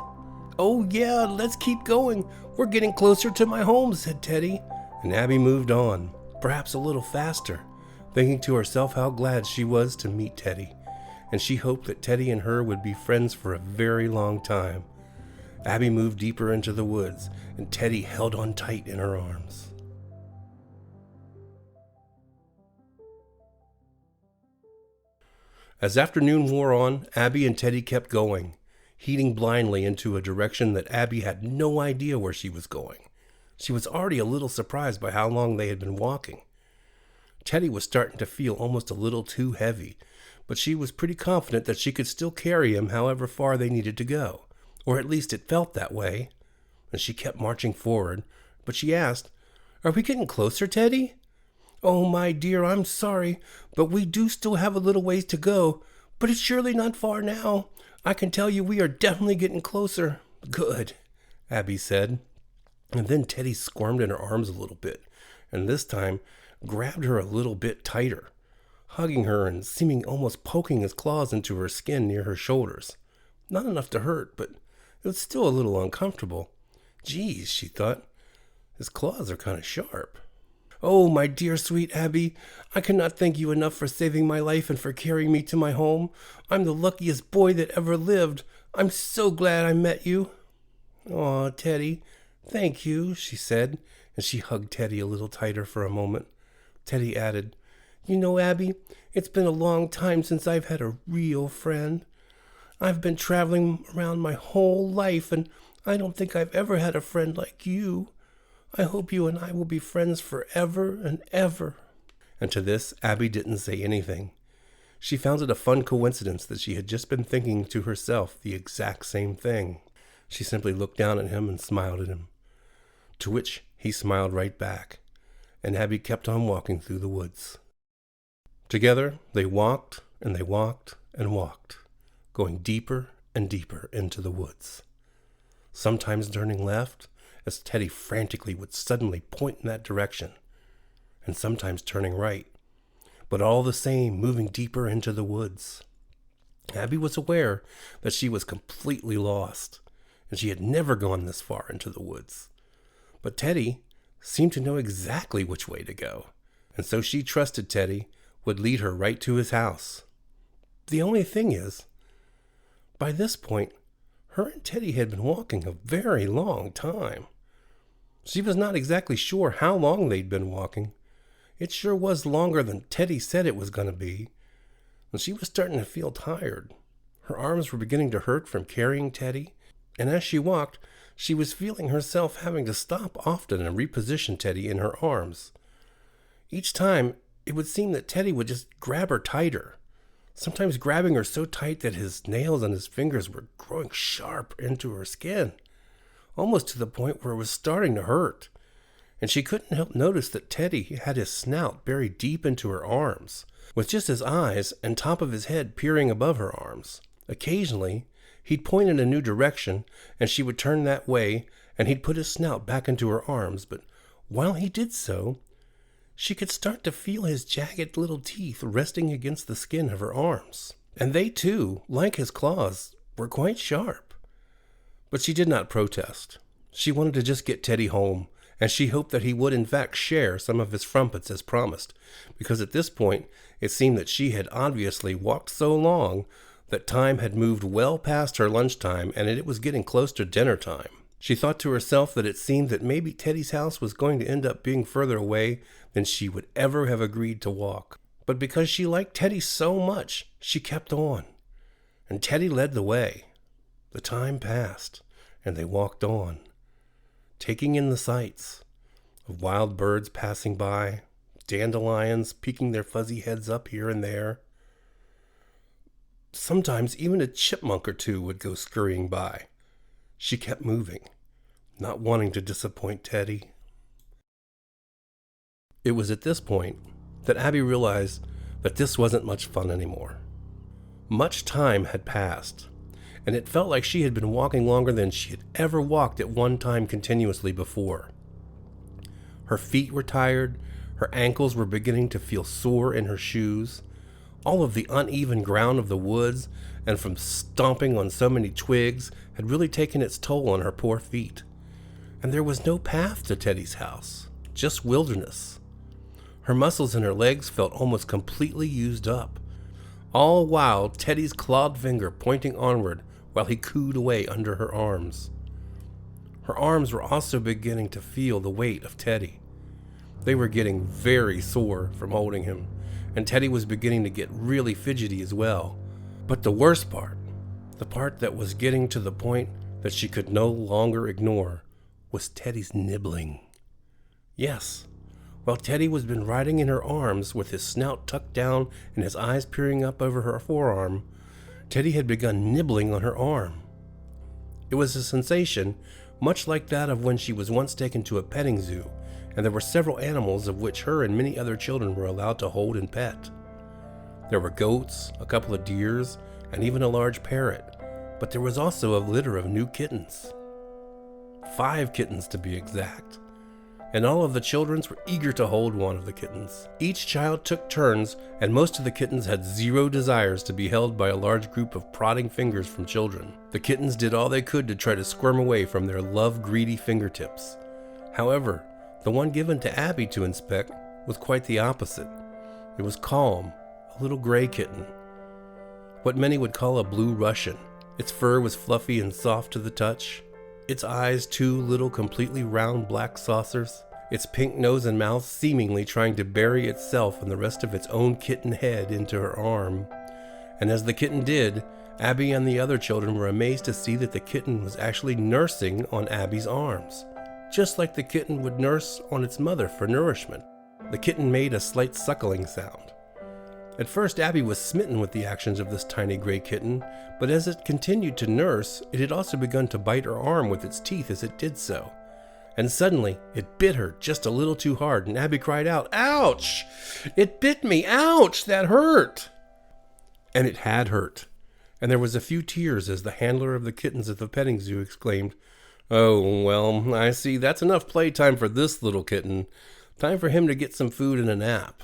"Oh yeah, let's keep going. We're getting closer to my home," said Teddy, and Abby moved on, perhaps a little faster, thinking to herself how glad she was to meet Teddy, and she hoped that Teddy and her would be friends for a very long time. Abby moved deeper into the woods, and Teddy held on tight in her arms. As afternoon wore on, Abby and Teddy kept going, heading blindly into a direction that Abby had no idea where she was going. She was already a little surprised by how long they had been walking. Teddy was starting to feel almost a little too heavy, but she was pretty confident that she could still carry him however far they needed to go, or at least it felt that way. And she kept marching forward, but she asked, "Are we getting closer, Teddy?" "Oh, my dear, I'm sorry, but we do still have a little ways to go, but it's surely not far now. I can tell you we are definitely getting closer." "Good," Abby said. And then Teddy squirmed in her arms a little bit, and this time grabbed her a little bit tighter, hugging her and seeming almost poking his claws into her skin near her shoulders. Not enough to hurt, but it was still a little uncomfortable. Geez, she thought, his claws are kind of sharp. "Oh, my dear sweet Abby, I cannot thank you enough for saving my life and for carrying me to my home. I'm the luckiest boy that ever lived. I'm so glad I met you." "Aw, Teddy, thank you," she said, and she hugged Teddy a little tighter for a moment. Teddy added, "You know, Abby, it's been a long time since I've had a real friend. I've been traveling around my whole life, and I don't think I've ever had a friend like you. I hope you and I will be friends forever and ever." And to this, Abby didn't say anything. She found it a fun coincidence that she had just been thinking to herself the exact same thing. She simply looked down at him and smiled at him, to which he smiled right back, and Abby kept on walking through the woods. Together, they walked and they walked and walked, going deeper and deeper into the woods, sometimes turning left, as Teddy frantically would suddenly point in that direction, and sometimes turning right, but all the same moving deeper into the woods. Abby was aware that she was completely lost, and she had never gone this far into the woods. But Teddy seemed to know exactly which way to go, and so she trusted Teddy would lead her right to his house. The only thing is, by this point, her and Teddy had been walking a very long time. She was not exactly sure how long they'd been walking. It sure was longer than Teddy said it was going to be, and she was starting to feel tired. Her arms were beginning to hurt from carrying Teddy, and as she walked, she was feeling herself having to stop often and reposition Teddy in her arms. Each time, it would seem that Teddy would just grab her tighter, sometimes grabbing her so tight that his nails and his fingers were growing sharp into her skin, almost to the point where it was starting to hurt. And she couldn't help notice that Teddy had his snout buried deep into her arms, with just his eyes and top of his head peering above her arms. Occasionally, he'd point in a new direction, and she would turn that way, and he'd put his snout back into her arms, but while he did so, she could start to feel his jagged little teeth resting against the skin of her arms. And they, too, like his claws, were quite sharp. But she did not protest. She wanted to just get Teddy home, and she hoped that he would in fact share some of his frumpets as promised, because at this point it seemed that she had obviously walked so long that time had moved well past her lunchtime and it was getting close to dinner time. She thought to herself that it seemed that maybe Teddy's house was going to end up being further away than she would ever have agreed to walk. But because she liked Teddy so much, she kept on, and Teddy led the way. The time passed, and they walked on, taking in the sights of wild birds passing by, dandelions peeking their fuzzy heads up here and there. Sometimes even a chipmunk or two would go scurrying by. She kept moving, not wanting to disappoint Teddy. It was at this point that Abby realized that this wasn't much fun anymore. Much time had passed, and it felt like she had been walking longer than she had ever walked at one time continuously before. Her feet were tired, her ankles were beginning to feel sore in her shoes. All of the uneven ground of the woods and from stomping on so many twigs had really taken its toll on her poor feet. And there was no path to Teddy's house, just wilderness. Her muscles in her legs felt almost completely used up, all while Teddy's clawed finger pointing onward while he cooed away under her arms. Her arms were also beginning to feel the weight of Teddy. They were getting very sore from holding him, and Teddy was beginning to get really fidgety as well. But the worst part, the part that was getting to the point that she could no longer ignore, was Teddy's nibbling. Yes, while Teddy was been riding in her arms with his snout tucked down and his eyes peering up over her forearm, Teddy had begun nibbling on her arm. It was a sensation much like that of when she was once taken to a petting zoo, and there were several animals of which her and many other children were allowed to hold and pet. There were goats, a couple of deers, and even a large parrot, but there was also a litter of new kittens. 5 kittens to be exact. And all of the children were eager to hold one of the kittens. Each child took turns, and most of the kittens had zero desires to be held by a large group of prodding fingers from children. The kittens did all they could to try to squirm away from their love-greedy fingertips. However, the one given to Abby to inspect was quite the opposite. It was calm, a little gray kitten, what many would call a blue Russian. Its fur was fluffy and soft to the touch. Its eyes 2 little completely round black saucers, its pink nose and mouth seemingly trying to bury itself and the rest of its own kitten head into her arm. And as the kitten did, Abby and the other children were amazed to see that the kitten was actually nursing on Abby's arms, just like the kitten would nurse on its mother for nourishment. The kitten made a slight suckling sound. At first, Abby was smitten with the actions of this tiny gray kitten, but as it continued to nurse, it had also begun to bite her arm with its teeth as it did so. And suddenly, it bit her just a little too hard, and Abby cried out, "Ouch! It bit me! Ouch! That hurt!" And it had hurt. And there was a few tears as the handler of the kittens at the petting zoo exclaimed, "Oh, well, I see that's enough playtime for this little kitten. Time for him to get some food and a nap."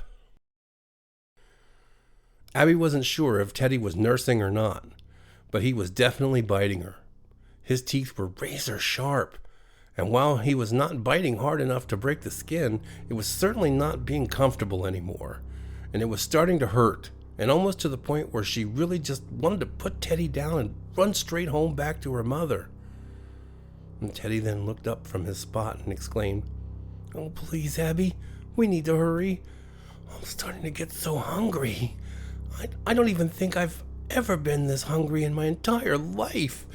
Abby wasn't sure if Teddy was nursing or not, but he was definitely biting her. His teeth were razor sharp, and while he was not biting hard enough to break the skin, it was certainly not being comfortable anymore, and it was starting to hurt, and almost to the point where she really just wanted to put Teddy down and run straight home back to her mother. And Teddy then looked up from his spot and exclaimed, "Oh, please, Abby, we need to hurry. I'm starting to get so hungry. I don't even think I've ever been this hungry in my entire life."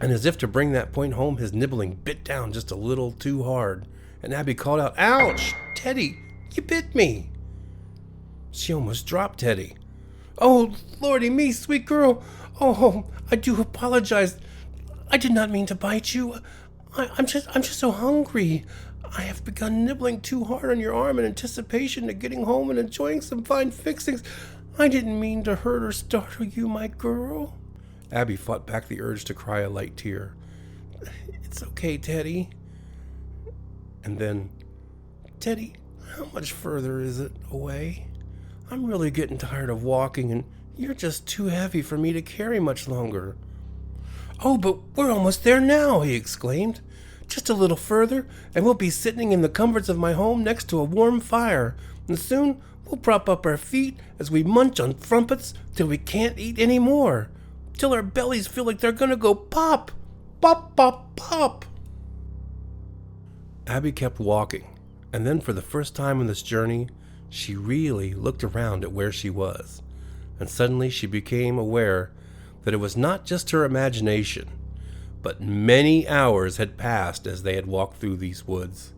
And as if to bring that point home, his nibbling bit down just a little too hard, and Abby called out, "Ouch! Teddy, you bit me!" She almost dropped Teddy. "Oh, lordy me, sweet girl! Oh, I do apologize. I did not mean to bite you. I'm just so hungry. I have begun nibbling too hard on your arm in anticipation of getting home and enjoying some fine fixings. I didn't mean to hurt or startle you, my girl." Abby fought back the urge to cry a light tear. "It's okay, Teddy." And then, "Teddy, how much further is it away? I'm really getting tired of walking, and you're just too heavy for me to carry much longer." "Oh, but we're almost there now," he exclaimed. "Just a little further, and we'll be sitting in the comforts of my home next to a warm fire, and soon we'll prop up our feet as we munch on crumpets till we can't eat any more, till our bellies feel like they're gonna go pop, pop, pop, pop." Abby kept walking, and then for the first time on this journey, she really looked around at where she was, and suddenly she became aware that it was not just her imagination, but many hours had passed as they had walked through these woods.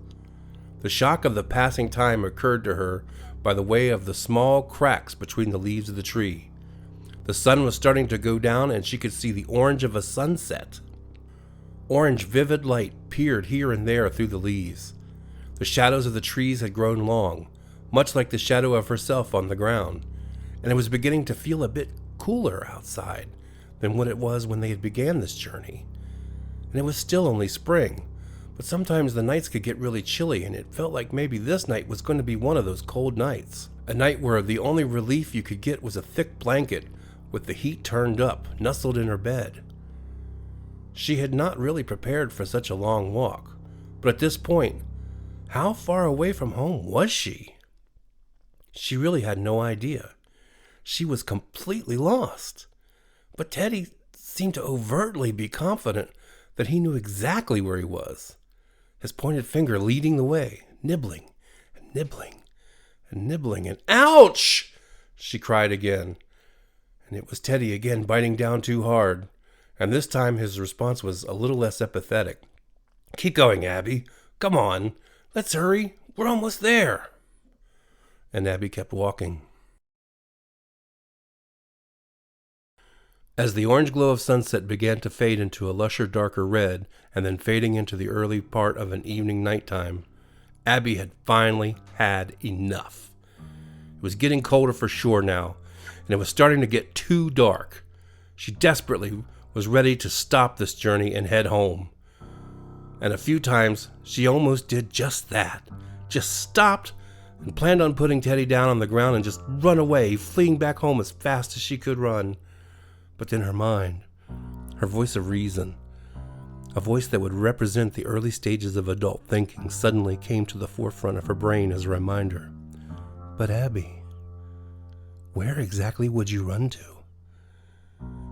The shock of the passing time occurred to her by the way of the small cracks between the leaves of the tree. The sun was starting to go down, and she could see the orange of a sunset. Orange vivid light peered here and there through the leaves. The shadows of the trees had grown long, much like the shadow of herself on the ground, and it was beginning to feel a bit cooler outside than what it was when they had began this journey. And it was still only spring, but sometimes the nights could get really chilly, and it felt like maybe this night was going to be one of those cold nights. A night where the only relief you could get was a thick blanket with the heat turned up, nestled in her bed. She had not really prepared for such a long walk, but at this point, how far away from home was she? She really had no idea. She was completely lost. But Teddy seemed to overtly be confident that he knew exactly where he was, his pointed finger leading the way, nibbling and nibbling and nibbling and ouch! She cried again. And it was Teddy again biting down too hard. And this time his response was a little less empathetic. Keep going, Abby. Come on. Let's hurry. We're almost there. And Abby kept walking. As the orange glow of sunset began to fade into a lusher, darker red, and then fading into the early part of an evening nighttime, Abby had finally had enough. It was getting colder for sure now, and it was starting to get too dark. She desperately was ready to stop this journey and head home. And a few times, she almost did just that. Just stopped and planned on putting Teddy down on the ground and just run away, fleeing back home as fast as she could run. But then her mind, her voice of reason, a voice that would represent the early stages of adult thinking, suddenly came to the forefront of her brain as a reminder. But Abby, where exactly would you run to?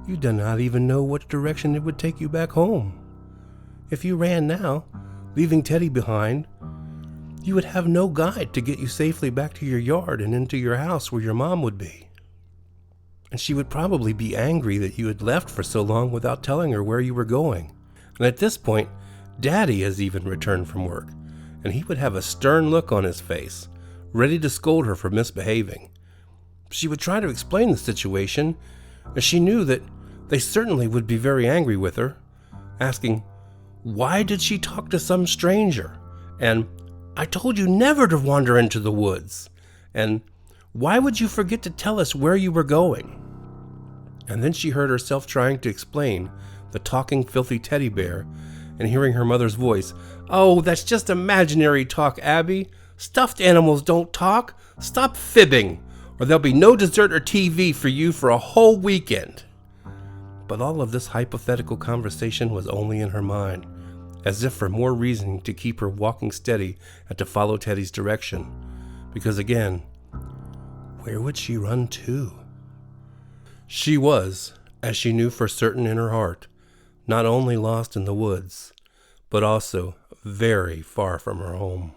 You do not even know which direction it would take you back home. If you ran now, leaving Teddy behind, you would have no guide to get you safely back to your yard and into your house where your mom would be. And she would probably be angry that you had left for so long without telling her where you were going. And at this point, Daddy has even returned from work, and he would have a stern look on his face, ready to scold her for misbehaving. She would try to explain the situation, as she knew that they certainly would be very angry with her, asking, why did she talk to some stranger? And, I told you never to wander into the woods. And, why would you forget to tell us where you were going? And then she heard herself trying to explain the talking, filthy teddy bear, and hearing her mother's voice. Oh, that's just imaginary talk, Abby. Stuffed animals don't talk. Stop fibbing, or there'll be no dessert or TV for you for a whole weekend. But all of this hypothetical conversation was only in her mind, as if for more reason to keep her walking steady and to follow Teddy's direction. Because again, where would she run to? She was, as she knew for certain in her heart, not only lost in the woods, but also very far from her home.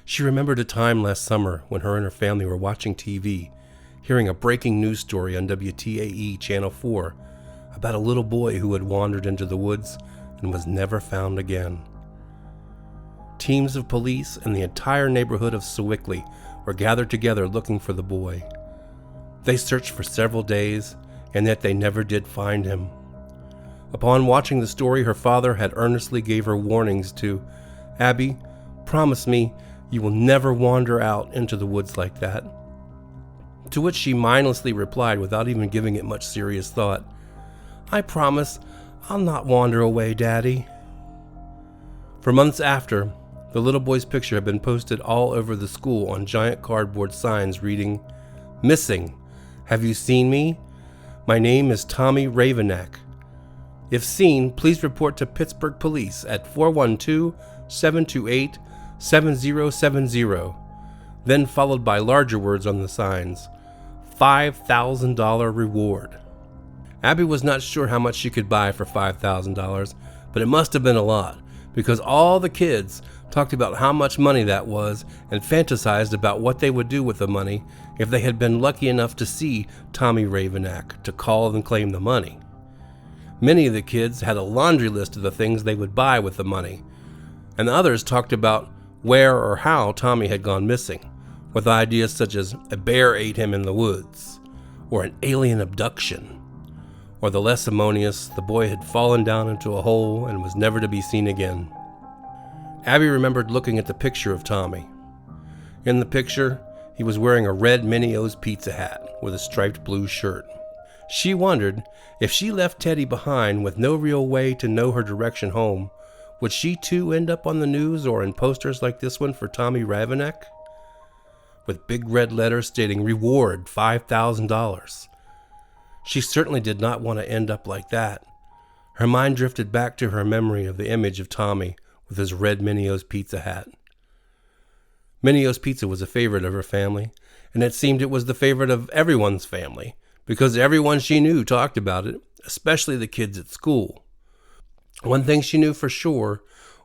She remembered a time last summer when her and her family were watching TV, hearing a breaking news story on WTAE Channel 4 about a little boy who had wandered into the woods and was never found again. Teams of police and the entire neighborhood of Sewickley were gathered together looking for the boy. They searched for several days, and yet they never did find him. Upon watching the story, her father had earnestly gave her warnings to, Abby, promise me you will never wander out into the woods like that. To which she mindlessly replied without even giving it much serious thought, I promise I'll not wander away, Daddy. For months after, the little boy's picture had been posted all over the school on giant cardboard signs reading, Missing. Have you seen me? My name is Tommy Ravenack. If seen, please report to Pittsburgh Police at 412-728-7070. Then followed by larger words on the signs, $5,000 reward. Abby was not sure how much she could buy for $5,000, but it must have been a lot, because all the kids talked about how much money that was and fantasized about what they would do with the money if they had been lucky enough to see Tommy Ravenack to call and claim the money. Many of the kids had a laundry list of the things they would buy with the money, and others talked about where or how Tommy had gone missing, with ideas such as a bear ate him in the woods, or an alien abduction, or the less harmonious, the boy had fallen down into a hole and was never to be seen again. Abby remembered looking at the picture of Tommy. In the picture, he was wearing a red Minnie's pizza hat with a striped blue shirt. She wondered if she left Teddy behind with no real way to know her direction home, would she too end up on the news or in posters like this one for Tommy Ravenack? With big red letters stating reward $5,000. She certainly did not want to end up like that. Her mind drifted back to her memory of the image of Tommy with his red Minnie's pizza hat. Minnie's Pizza was a favorite of her family, and it seemed it was the favorite of everyone's family, because everyone she knew talked about it, especially the kids at school. One thing she knew for sure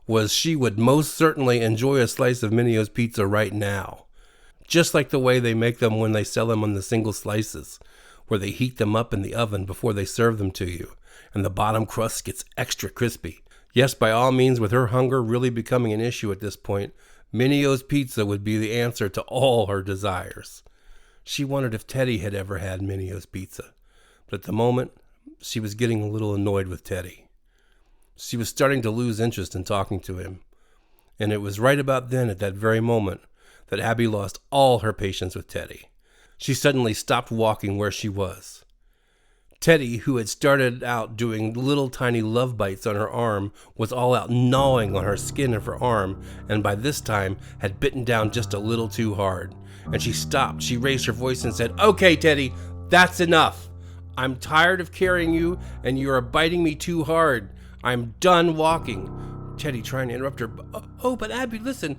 was she would most certainly enjoy a slice of Minio's pizza right now. Just like the way they make them when they sell them on the single slices, where they heat them up in the oven before they serve them to you, and the bottom crust gets extra crispy. Yes, by all means, with her hunger really becoming an issue at this point, Minio's pizza would be the answer to all her desires. She wondered if Teddy had ever had Minio's pizza, but at the moment, she was getting a little annoyed with Teddy. She was starting to lose interest in talking to him, and it was right about then, at that very moment, that Abby lost all her patience with Teddy. She suddenly stopped walking where she was. Teddy, who had started out doing little tiny love bites on her arm, was all out gnawing on her skin of her arm, and by this time had bitten down just a little too hard. And she stopped. She raised her voice and said, "Okay, Teddy, that's enough. I'm tired of carrying you, and you are biting me too hard. I'm done walking." Teddy trying to interrupt her. "Oh, but Abby, listen."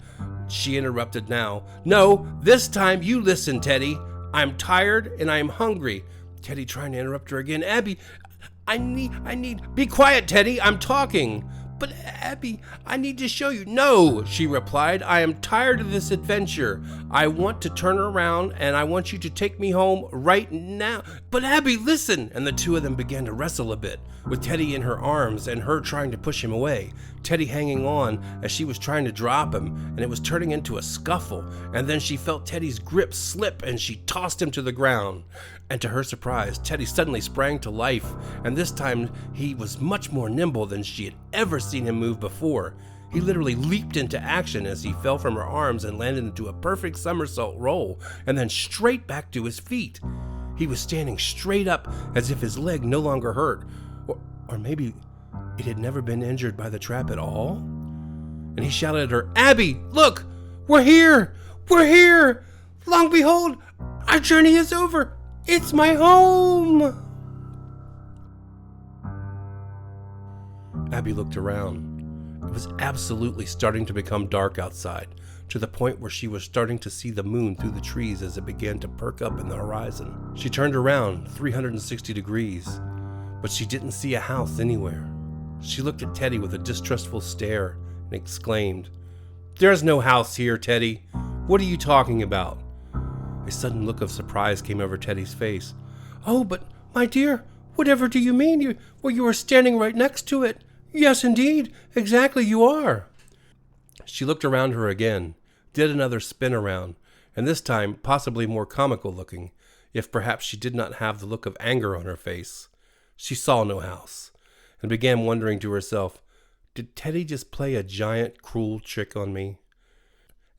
She interrupted now. "No, this time you listen, Teddy. I'm tired and I'm hungry." Teddy trying to interrupt her again. "Abby, I need, be quiet, Teddy, I'm talking." "But Abby, I need to show you." "No," she replied, "I am tired of this adventure. I want to turn around and I want you to take me home right now." "But Abby, listen." And the two of them began to wrestle a bit, with Teddy in her arms and her trying to push him away. Teddy hanging on as she was trying to drop him, and it was turning into a scuffle. And then she felt Teddy's grip slip and she tossed him to the ground. And to her surprise, Teddy suddenly sprang to life, and this time he was much more nimble than she had ever seen him move before. He literally leaped into action as he fell from her arms and landed into a perfect somersault roll, and then straight back to his feet. He was standing straight up as if his leg no longer hurt, or maybe it had never been injured by the trap at all. And he shouted at her, "Abby, look! We're here! We're here! Long behold, our journey is over! It's my home!" Abby looked around. It was absolutely starting to become dark outside, to the point where she was starting to see the moon through the trees as it began to perk up in the horizon. She turned around 360 degrees, but she didn't see a house anywhere. She looked at Teddy with a distrustful stare and exclaimed, "There's no house here, Teddy. What are you talking about?" A sudden look of surprise came over Teddy's face. "Oh, but my dear, whatever do you mean? You are standing right next to it." "Yes, indeed, exactly you are." She looked around her again, did another spin around, and this time possibly more comical looking, if perhaps she did not have the look of anger on her face. She saw no house, and began wondering to herself, did Teddy just play a giant, cruel trick on me?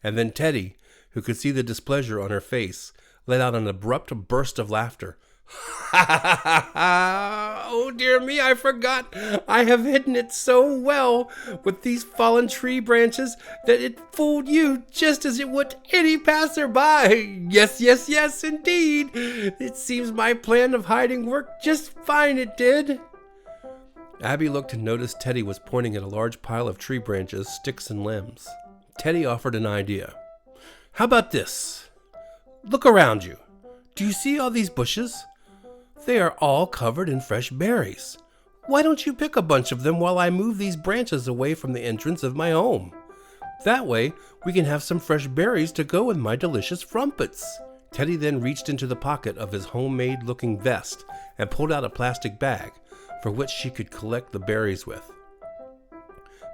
And then Teddy, who could see the displeasure on her face, let out an abrupt burst of laughter. "Ha ha ha ha! Oh dear me, I forgot. I have hidden it so well with these fallen tree branches that it fooled you just as it would any passerby. Yes, yes, yes, indeed. It seems my plan of hiding worked just fine, it did." Abby looked and noticed Teddy was pointing at a large pile of tree branches, sticks, and limbs. Teddy offered an idea. "How about this? Look around you. Do you see all these bushes? They are all covered in fresh berries. Why don't you pick a bunch of them while I move these branches away from the entrance of my home? That way, we can have some fresh berries to go with my delicious frumpets." Teddy then reached into the pocket of his homemade-looking vest and pulled out a plastic bag for which she could collect the berries with.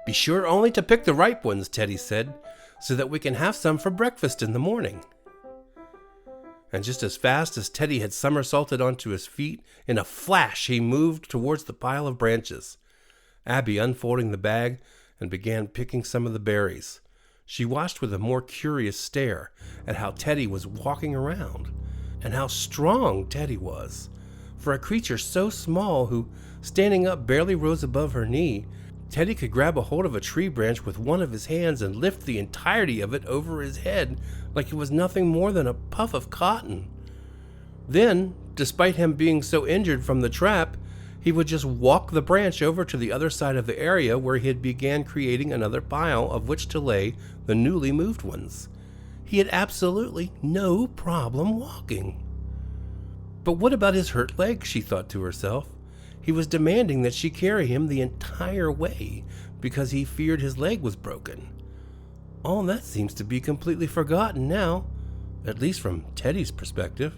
"Be sure only to pick the ripe ones," Teddy said, "so that we can have some for breakfast in the morning." And just as fast as Teddy had somersaulted onto his feet, in a flash he moved towards the pile of branches. Abby unfolding the bag and began picking some of the berries. She watched with a more curious stare at how Teddy was walking around, and how strong Teddy was. For a creature so small who, standing up, barely rose above her knee, Teddy could grab a hold of a tree branch with one of his hands and lift the entirety of it over his head like it was nothing more than a puff of cotton. Then, despite him being so injured from the trap, he would just walk the branch over to the other side of the area where he had began creating another pile of which to lay the newly moved ones. He had absolutely no problem walking. But what about his hurt leg, she thought to herself. He was demanding that she carry him the entire way, because he feared his leg was broken. All that seems to be completely forgotten now, at least from Teddy's perspective.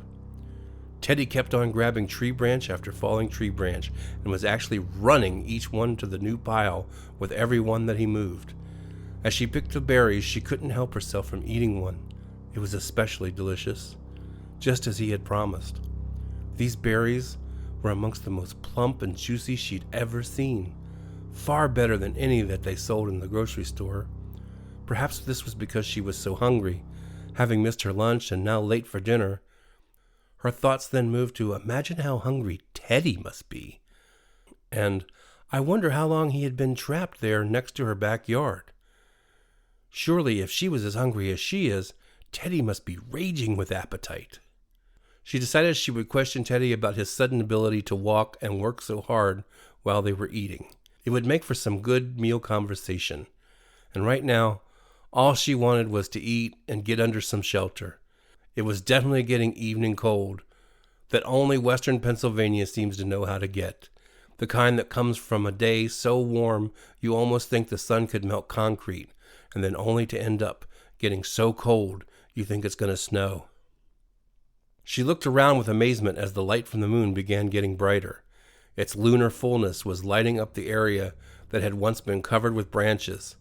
Teddy kept on grabbing tree branch after falling tree branch and was actually running each one to the new pile with every one that he moved. As she picked the berries, she couldn't help herself from eating one. It was especially delicious, just as he had promised. These berries were amongst the most plump and juicy she'd ever seen, far better than any that they sold in the grocery store. Perhaps this was because she was so hungry, having missed her lunch and now late for dinner. Her thoughts then moved to imagine how hungry Teddy must be. And I wonder how long he had been trapped there next to her backyard. Surely if she was as hungry as she is, Teddy must be raging with appetite. She decided she would question Teddy about his sudden ability to walk and work so hard while they were eating. It would make for some good meal conversation. And right now, all she wanted was to eat and get under some shelter. It was definitely getting evening cold, that only western Pennsylvania seems to know how to get. The kind that comes from a day so warm you almost think the sun could melt concrete, and then only to end up getting so cold you think it's going to snow. She looked around with amazement as the light from the moon began getting brighter. Its lunar fullness was lighting up the area that had once been covered with branches.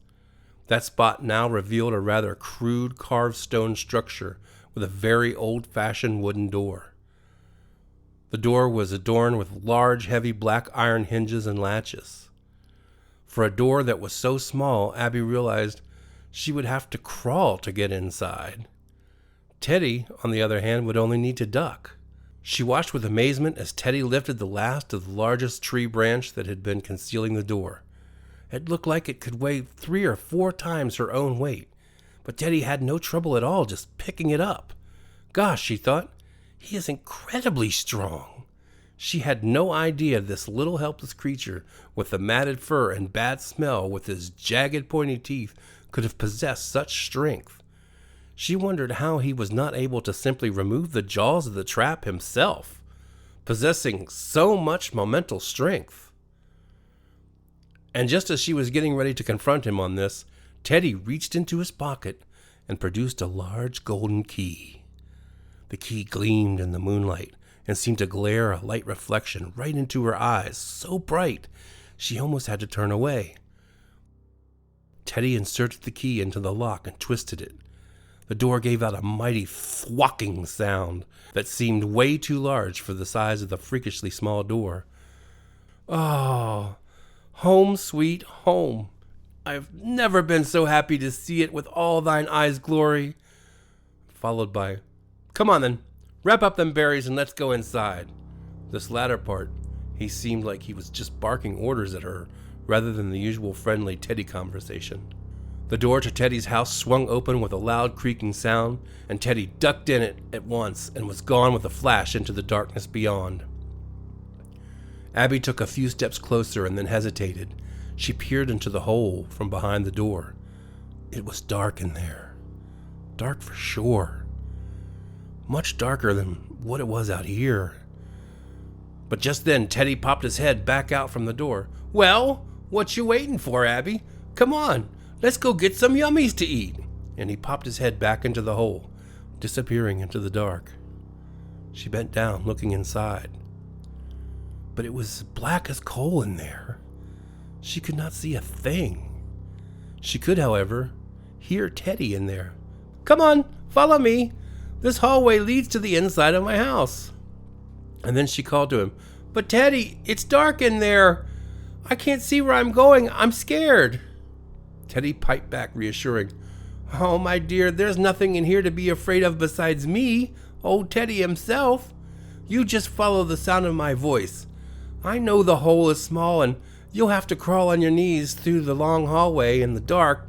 That spot now revealed a rather crude carved stone structure with a very old-fashioned wooden door. The door was adorned with large, heavy black iron hinges and latches. For a door that was so small, Abby realized she would have to crawl to get inside. Teddy, on the other hand, would only need to duck. She watched with amazement as Teddy lifted the last of the largest tree branch that had been concealing the door. It looked like it could weigh 3 or 4 times her own weight, but Teddy had no trouble at all just picking it up. Gosh, she thought, he is incredibly strong. She had no idea this little helpless creature with the matted fur and bad smell with his jagged pointy teeth could have possessed such strength. She wondered how he was not able to simply remove the jaws of the trap himself, possessing so much momental strength. And just as she was getting ready to confront him on this, Teddy reached into his pocket and produced a large golden key. The key gleamed in the moonlight and seemed to glare a light reflection right into her eyes, so bright she almost had to turn away. Teddy inserted the key into the lock and twisted it. The door gave out a mighty thwacking sound that seemed way too large for the size of the freakishly small door. Oh, home sweet home. I've never been so happy to see it with all thine eyes' glory. Followed by, come on then, wrap up them berries and let's go inside. This latter part, he seemed like he was just barking orders at her rather than the usual friendly Teddy conversation. The door to Teddy's house swung open with a loud creaking sound, and Teddy ducked in it at once and was gone with a flash into the darkness beyond. Abby took a few steps closer and then hesitated. She peered into the hole from behind the door. It was dark in there. Dark for sure. Much darker than what it was out here. But just then, Teddy popped his head back out from the door. Well, what you waiting for, Abby? Come on. Let's go get some yummies to eat. And he popped his head back into the hole, disappearing into the dark. She bent down, looking inside. But it was black as coal in there. She could not see a thing. She could, however, hear Teddy in there. Come on, follow me. This hallway leads to the inside of my house. And then she called to him, But Teddy, it's dark in there. I can't see where I'm going. I'm scared. Teddy piped back, reassuring, Oh, my dear, there's nothing in here to be afraid of besides me, old Teddy himself. You just follow the sound of my voice. I know the hole is small and you'll have to crawl on your knees through the long hallway in the dark.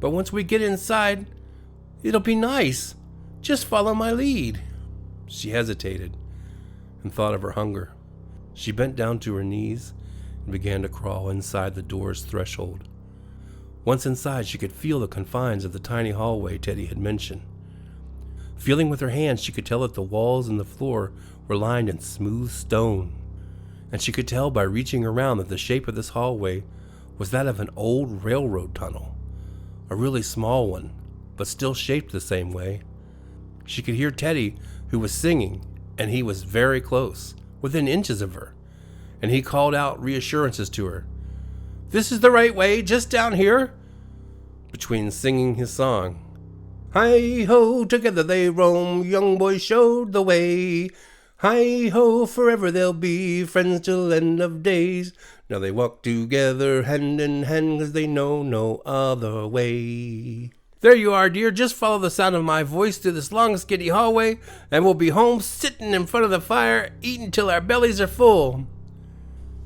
But once we get inside, it'll be nice. Just follow my lead. She hesitated and thought of her hunger. She bent down to her knees and began to crawl inside the door's threshold. Once inside, she could feel the confines of the tiny hallway Teddy had mentioned. Feeling with her hands, she could tell that the walls and the floor were lined in smooth stone. And she could tell by reaching around that the shape of this hallway was that of an old railroad tunnel, a really small one, but still shaped the same way. She could hear Teddy, who was singing, and he was very close, within inches of her, and he called out reassurances to her. "This is the right way, just down here," between singing his song. Hi-ho, together they roam, young boys showed the way. Hi-ho, forever they'll be friends till end of days. Now they walk together hand in hand, 'cause they know no other way. There you are, dear. Just follow the sound of my voice through this long, skinny hallway, and we'll be home sitting in front of the fire, eating till our bellies are full.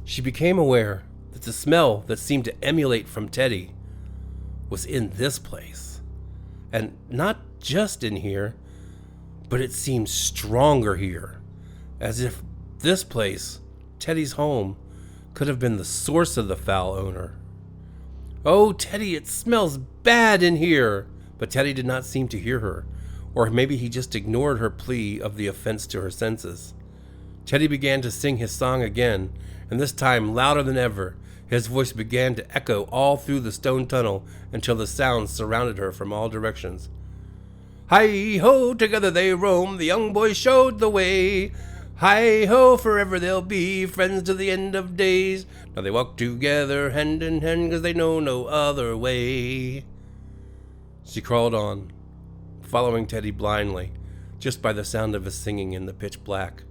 She became aware that the smell that seemed to emulate from Teddy was in this place. And not just in here, but it seemed stronger here, as if this place, Teddy's home, could have been the source of the foul odor. "Oh, Teddy, it smells bad in here!" But Teddy did not seem to hear her, or maybe he just ignored her plea of the offense to her senses. Teddy began to sing his song again, and this time louder than ever. His voice began to echo all through the stone tunnel until the sounds surrounded her from all directions. Hi-ho, together they roam, the young boys showed the way. Hi-ho, forever they'll be friends to the end of days. Now they walk together hand in hand, 'cause they know no other way. She crawled on, following Teddy blindly, just by the sound of his singing in the pitch black.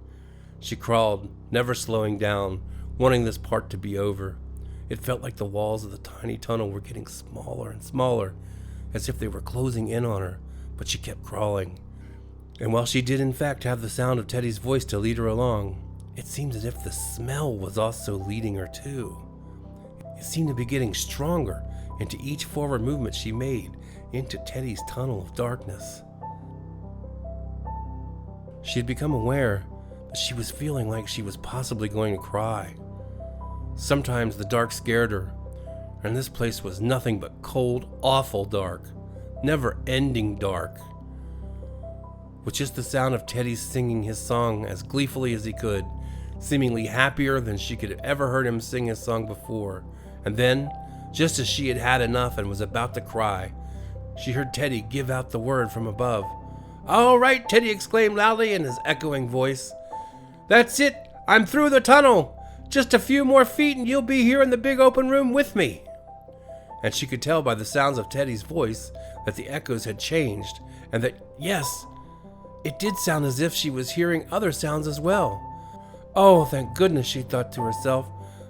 She crawled, never slowing down, wanting this part to be over. It felt like the walls of the tiny tunnel were getting smaller and smaller, as if they were closing in on her, but she kept crawling. And while she did in fact have the sound of Teddy's voice to lead her along, it seemed as if the smell was also leading her too. It seemed to be getting stronger into each forward movement she made into Teddy's tunnel of darkness. She had become aware that she was feeling like she was possibly going to cry. Sometimes the dark scared her, and this place was nothing but cold, awful dark, never-ending dark. With just the sound of Teddy singing his song as gleefully as he could, seemingly happier than she could have ever heard him sing his song before. And then, just as she had had enough and was about to cry, she heard Teddy give out the word from above. "All right," Teddy exclaimed loudly in his echoing voice. "That's it! I'm through the tunnel! Just a few more feet and you'll be here in the big open room with me." And she could tell by the sounds of Teddy's voice that the echoes had changed, and that, yes, it did sound as if she was hearing other sounds as well. "Oh, thank goodness," she thought to herself.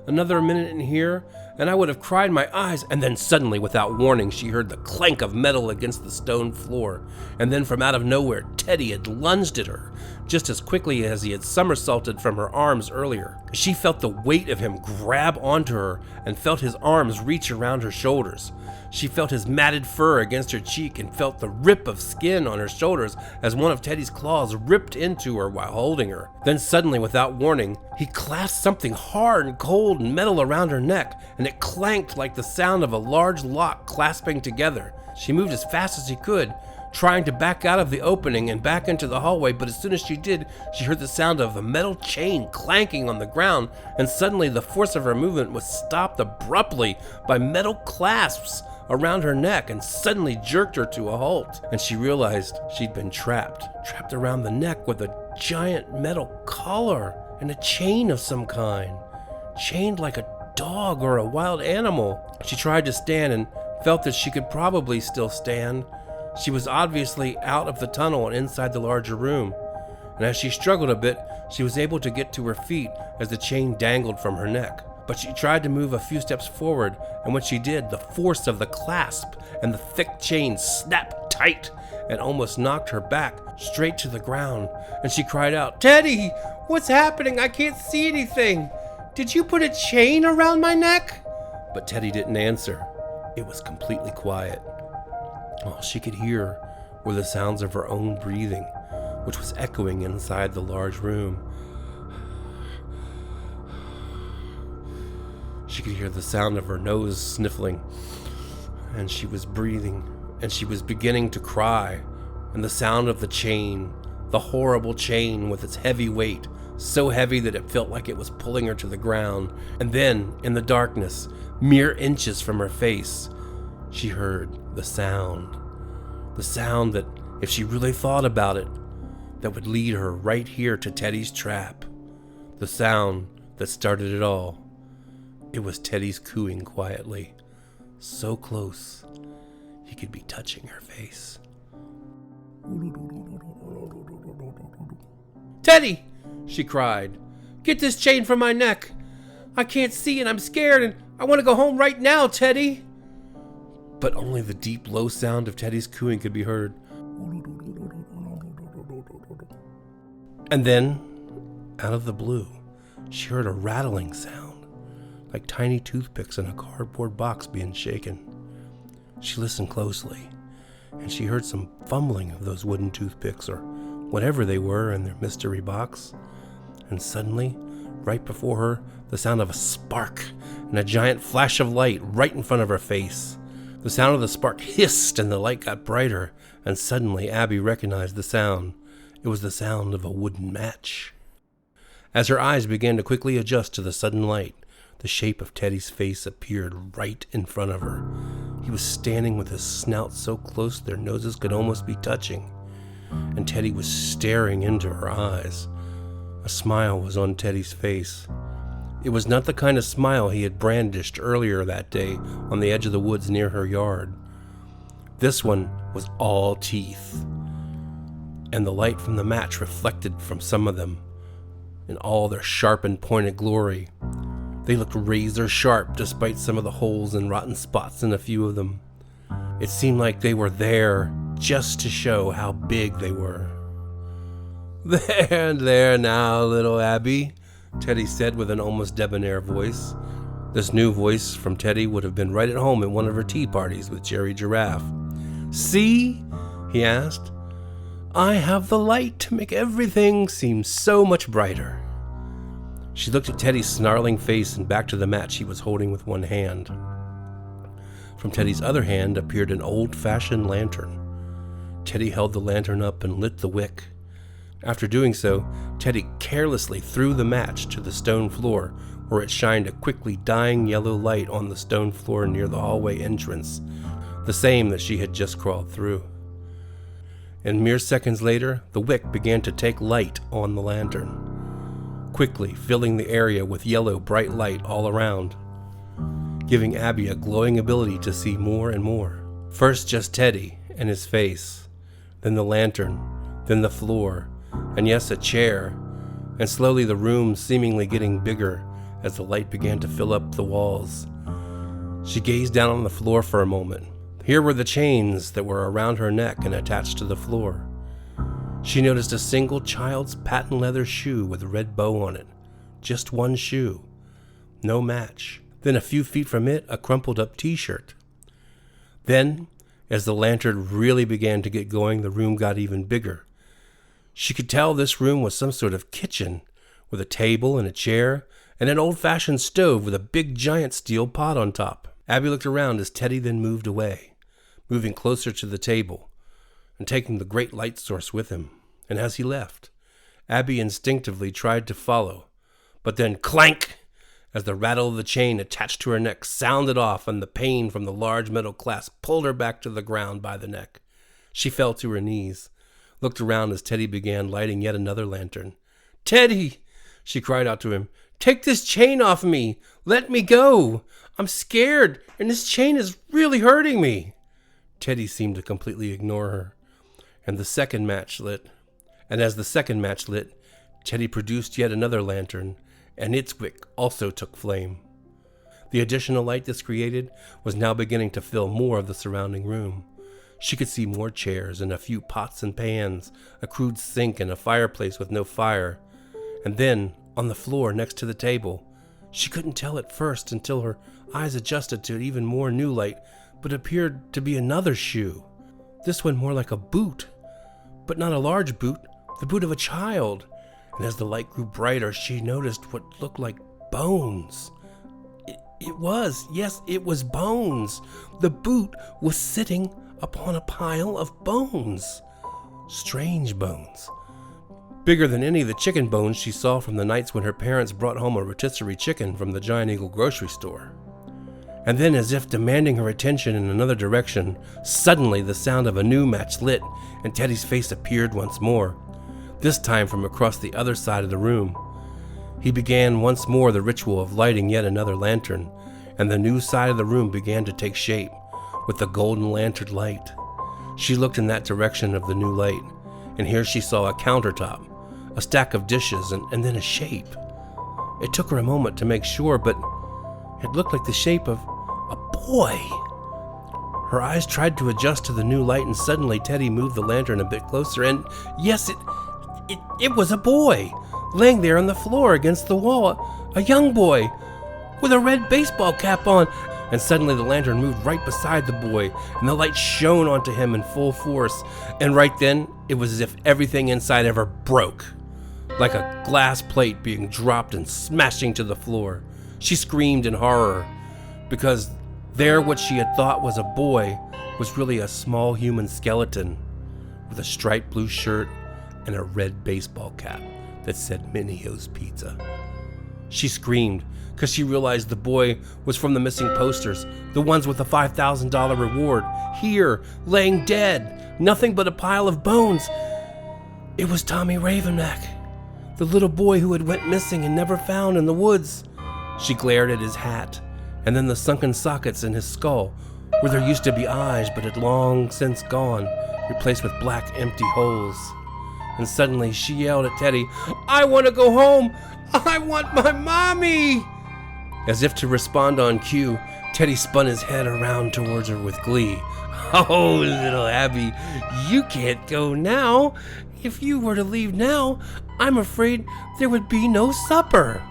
"Another minute in here, and I would have cried my eyes." And then suddenly, without warning, she heard the clank of metal against the stone floor. And then from out of nowhere, Teddy had lunged at her, just as quickly as he had somersaulted from her arms earlier. She felt the weight of him grab onto her and felt his arms reach around her shoulders. She felt his matted fur against her cheek and felt the rip of skin on her shoulders as one of Teddy's claws ripped into her while holding her. Then suddenly, without warning, he clasped something hard and cold and metal around her neck, and it clanked like the sound of a large lock clasping together. She moved as fast as she could, trying to back out of the opening and back into the hallway, but as soon as she did, she heard the sound of a metal chain clanking on the ground, and suddenly the force of her movement was stopped abruptly by metal clasps around her neck and suddenly jerked her to a halt. And she realized she'd been trapped around the neck with a giant metal collar and a chain of some kind, chained like a dog or a wild animal. She tried to stand and felt that she could probably still stand. She was obviously out of the tunnel and inside the larger room. And as she struggled a bit, she was able to get to her feet as the chain dangled from her neck. But she tried to move a few steps forward, and when she did, the force of the clasp and the thick chain snapped tight and almost knocked her back straight to the ground. And she cried out, "Teddy, what's happening? I can't see anything. Did you put a chain around my neck?" But Teddy didn't answer. It was completely quiet. All she could hear were the sounds of her own breathing, which was echoing inside the large room. She could hear the sound of her nose sniffling, and she was breathing, and she was beginning to cry, and the sound of the chain, the horrible chain with its heavy weight, so heavy that it felt like it was pulling her to the ground. And then, in the darkness, mere inches from her face, she heard the sound. The sound that, if she really thought about it, that would lead her right here to Teddy's trap. The sound that started it all. It was Teddy's cooing quietly, so close he could be touching her face. "Teddy!" she cried. "Get this chain from my neck. I can't see and I'm scared and I want to go home right now, Teddy." But only the deep, low sound of Teddy's cooing could be heard. And then, out of the blue, she heard a rattling sound, like tiny toothpicks in a cardboard box being shaken. She listened closely, and she heard some fumbling of those wooden toothpicks, or whatever they were in their mystery box. And suddenly, right before her, the sound of a spark and a giant flash of light right in front of her face. The sound of the spark hissed and the light got brighter, and suddenly Abby recognized the sound. It was the sound of a wooden match. As her eyes began to quickly adjust to the sudden light, the shape of Teddy's face appeared right in front of her. He was standing with his snout so close their noses could almost be touching, and Teddy was staring into her eyes. A smile was on Teddy's face. It was not the kind of smile he had brandished earlier that day on the edge of the woods near her yard. This one was all teeth, and the light from the match reflected from some of them in all their sharp and pointed glory. They looked razor sharp despite some of the holes and rotten spots in a few of them. It seemed like they were there just to show how big they were. There now, little Abby," Teddy said with an almost debonair voice. This new voice from Teddy would have been right at home at one of her tea parties with Jerry Giraffe. "See?" he asked. "I have the light to make everything seem so much brighter." She looked at Teddy's snarling face and back to the match he was holding with one hand. From Teddy's other hand appeared an old-fashioned lantern. Teddy held the lantern up and lit the wick. After doing so, Teddy carelessly threw the match to the stone floor, where it shined a quickly dying yellow light on the stone floor near the hallway entrance, the same that she had just crawled through. And mere seconds later, the wick began to take light on the lantern, quickly filling the area with yellow bright light all around, giving Abby a glowing ability to see more and more. First just Teddy and his face, then the lantern, then the floor, and yes, a chair, and slowly the room seemingly getting bigger as the light began to fill up the walls. She gazed down on the floor for a moment. Here were the chains that were around her neck and attached to the floor. She noticed a single child's patent leather shoe with a red bow on it. Just one shoe. No match. Then a few feet from it, a crumpled up t-shirt. Then, as the lantern really began to get going, the room got even bigger. She could tell this room was some sort of kitchen, with a table and a chair, and an old-fashioned stove with a big giant steel pot on top. Abby looked around as Teddy then moved away, moving closer to the table, and taking the great light source with him. And as he left, Abby instinctively tried to follow, but then clank! As the rattle of the chain attached to her neck sounded off and the pain from the large metal clasp pulled her back to the ground by the neck. She fell to her knees, looked around as Teddy began lighting yet another lantern. "Teddy!" she cried out to him. "Take this chain off me! Let me go! I'm scared, and this chain is really hurting me!" Teddy seemed to completely ignore her, and the second match lit. And as the second match lit, Teddy produced yet another lantern, and its wick also took flame. The additional light this created was now beginning to fill more of the surrounding room. She could see more chairs and a few pots and pans, a crude sink and a fireplace with no fire. And then, on the floor next to the table, she couldn't tell at first until her eyes adjusted to even more new light, but appeared to be another shoe. This one more like a boot, but not a large boot, the boot of a child. And as the light grew brighter, she noticed what looked like bones. It was bones. The boot was sitting upon a pile of bones. Strange bones. bigger than any of the chicken bones she saw from the nights when her parents brought home a rotisserie chicken from the Giant Eagle grocery store. And then, as if demanding her attention in another direction, suddenly the sound of a new match lit and Teddy's face appeared once more, this time from across the other side of the room. He began once more the ritual of lighting yet another lantern, and the new side of the room began to take shape with the golden lantern light. She looked in that direction of the new light, and here she saw a countertop, a stack of dishes, and then a shape. It took her a moment to make sure, but it looked like the shape of a boy. Her eyes tried to adjust to the new light, and suddenly Teddy moved the lantern a bit closer, and yes, it was a boy, laying there on the floor against the wall, a young boy with a red baseball cap on. And suddenly the lantern moved right beside the boy, and the light shone onto him in full force. And right then, it was as if everything inside of her broke, like a glass plate being dropped and smashing to the floor. She screamed in horror, because there what she had thought was a boy was really a small human skeleton with a striped blue shirt and a red baseball cap that said Minio's Pizza. She screamed because she realized the boy was from the missing posters, the ones with the $5,000 reward. Here, laying dead, nothing but a pile of bones. It was Tommy Ravenback, the little boy who had went missing and never found in the woods. She glared at his hat, and then the sunken sockets in his skull, where there used to be eyes but had long since gone, replaced with black empty holes. And suddenly she yelled at Teddy, "I want to go home! I want my mommy!" As if to respond on cue, Teddy spun his head around towards her with glee. "Oh, little Abby, you can't go now. If you were to leave now, I'm afraid there would be no supper."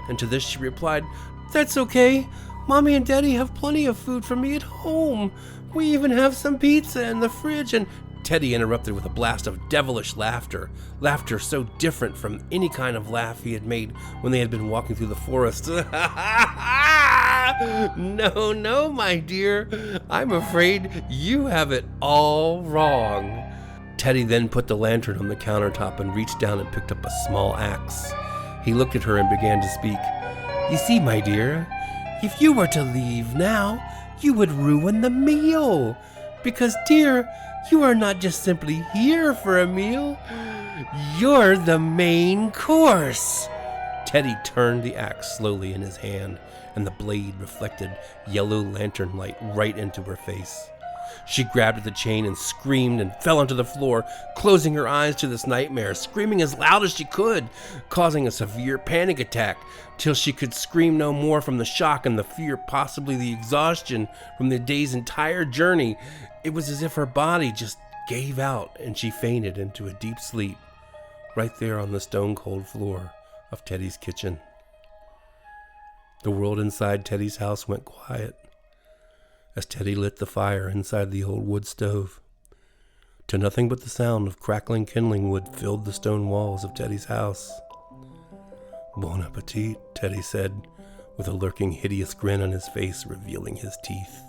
And to this she replied, "That's okay. Mommy and Daddy have plenty of food for me at home. We even have some pizza in the fridge." And Teddy interrupted with a blast of devilish laughter so different from any kind of laugh he had made when they had been walking through the forest. No, my dear, I'm afraid you have it all wrong." Teddy then put the lantern on the countertop and reached down and picked up a small axe. He looked at her and began to speak. "You see, my dear, if you were to leave now, you would ruin the meal. Because, dear, you are not just simply here for a meal. You're the main course." Teddy turned the axe slowly in his hand, and the blade reflected yellow lantern light right into her face. She grabbed at the chain and screamed and fell onto the floor, closing her eyes to this nightmare, screaming as loud as she could, causing a severe panic attack, till she could scream no more from the shock and the fear, possibly the exhaustion from the day's entire journey. It was as if her body just gave out and she fainted into a deep sleep, right there on the stone-cold floor of Teddy's kitchen. The world inside Teddy's house went quiet as Teddy lit the fire inside the old wood stove, till nothing but the sound of crackling kindling wood filled the stone walls of Teddy's house. "Bon appetit," Teddy said, with a lurking hideous grin on his face revealing his teeth.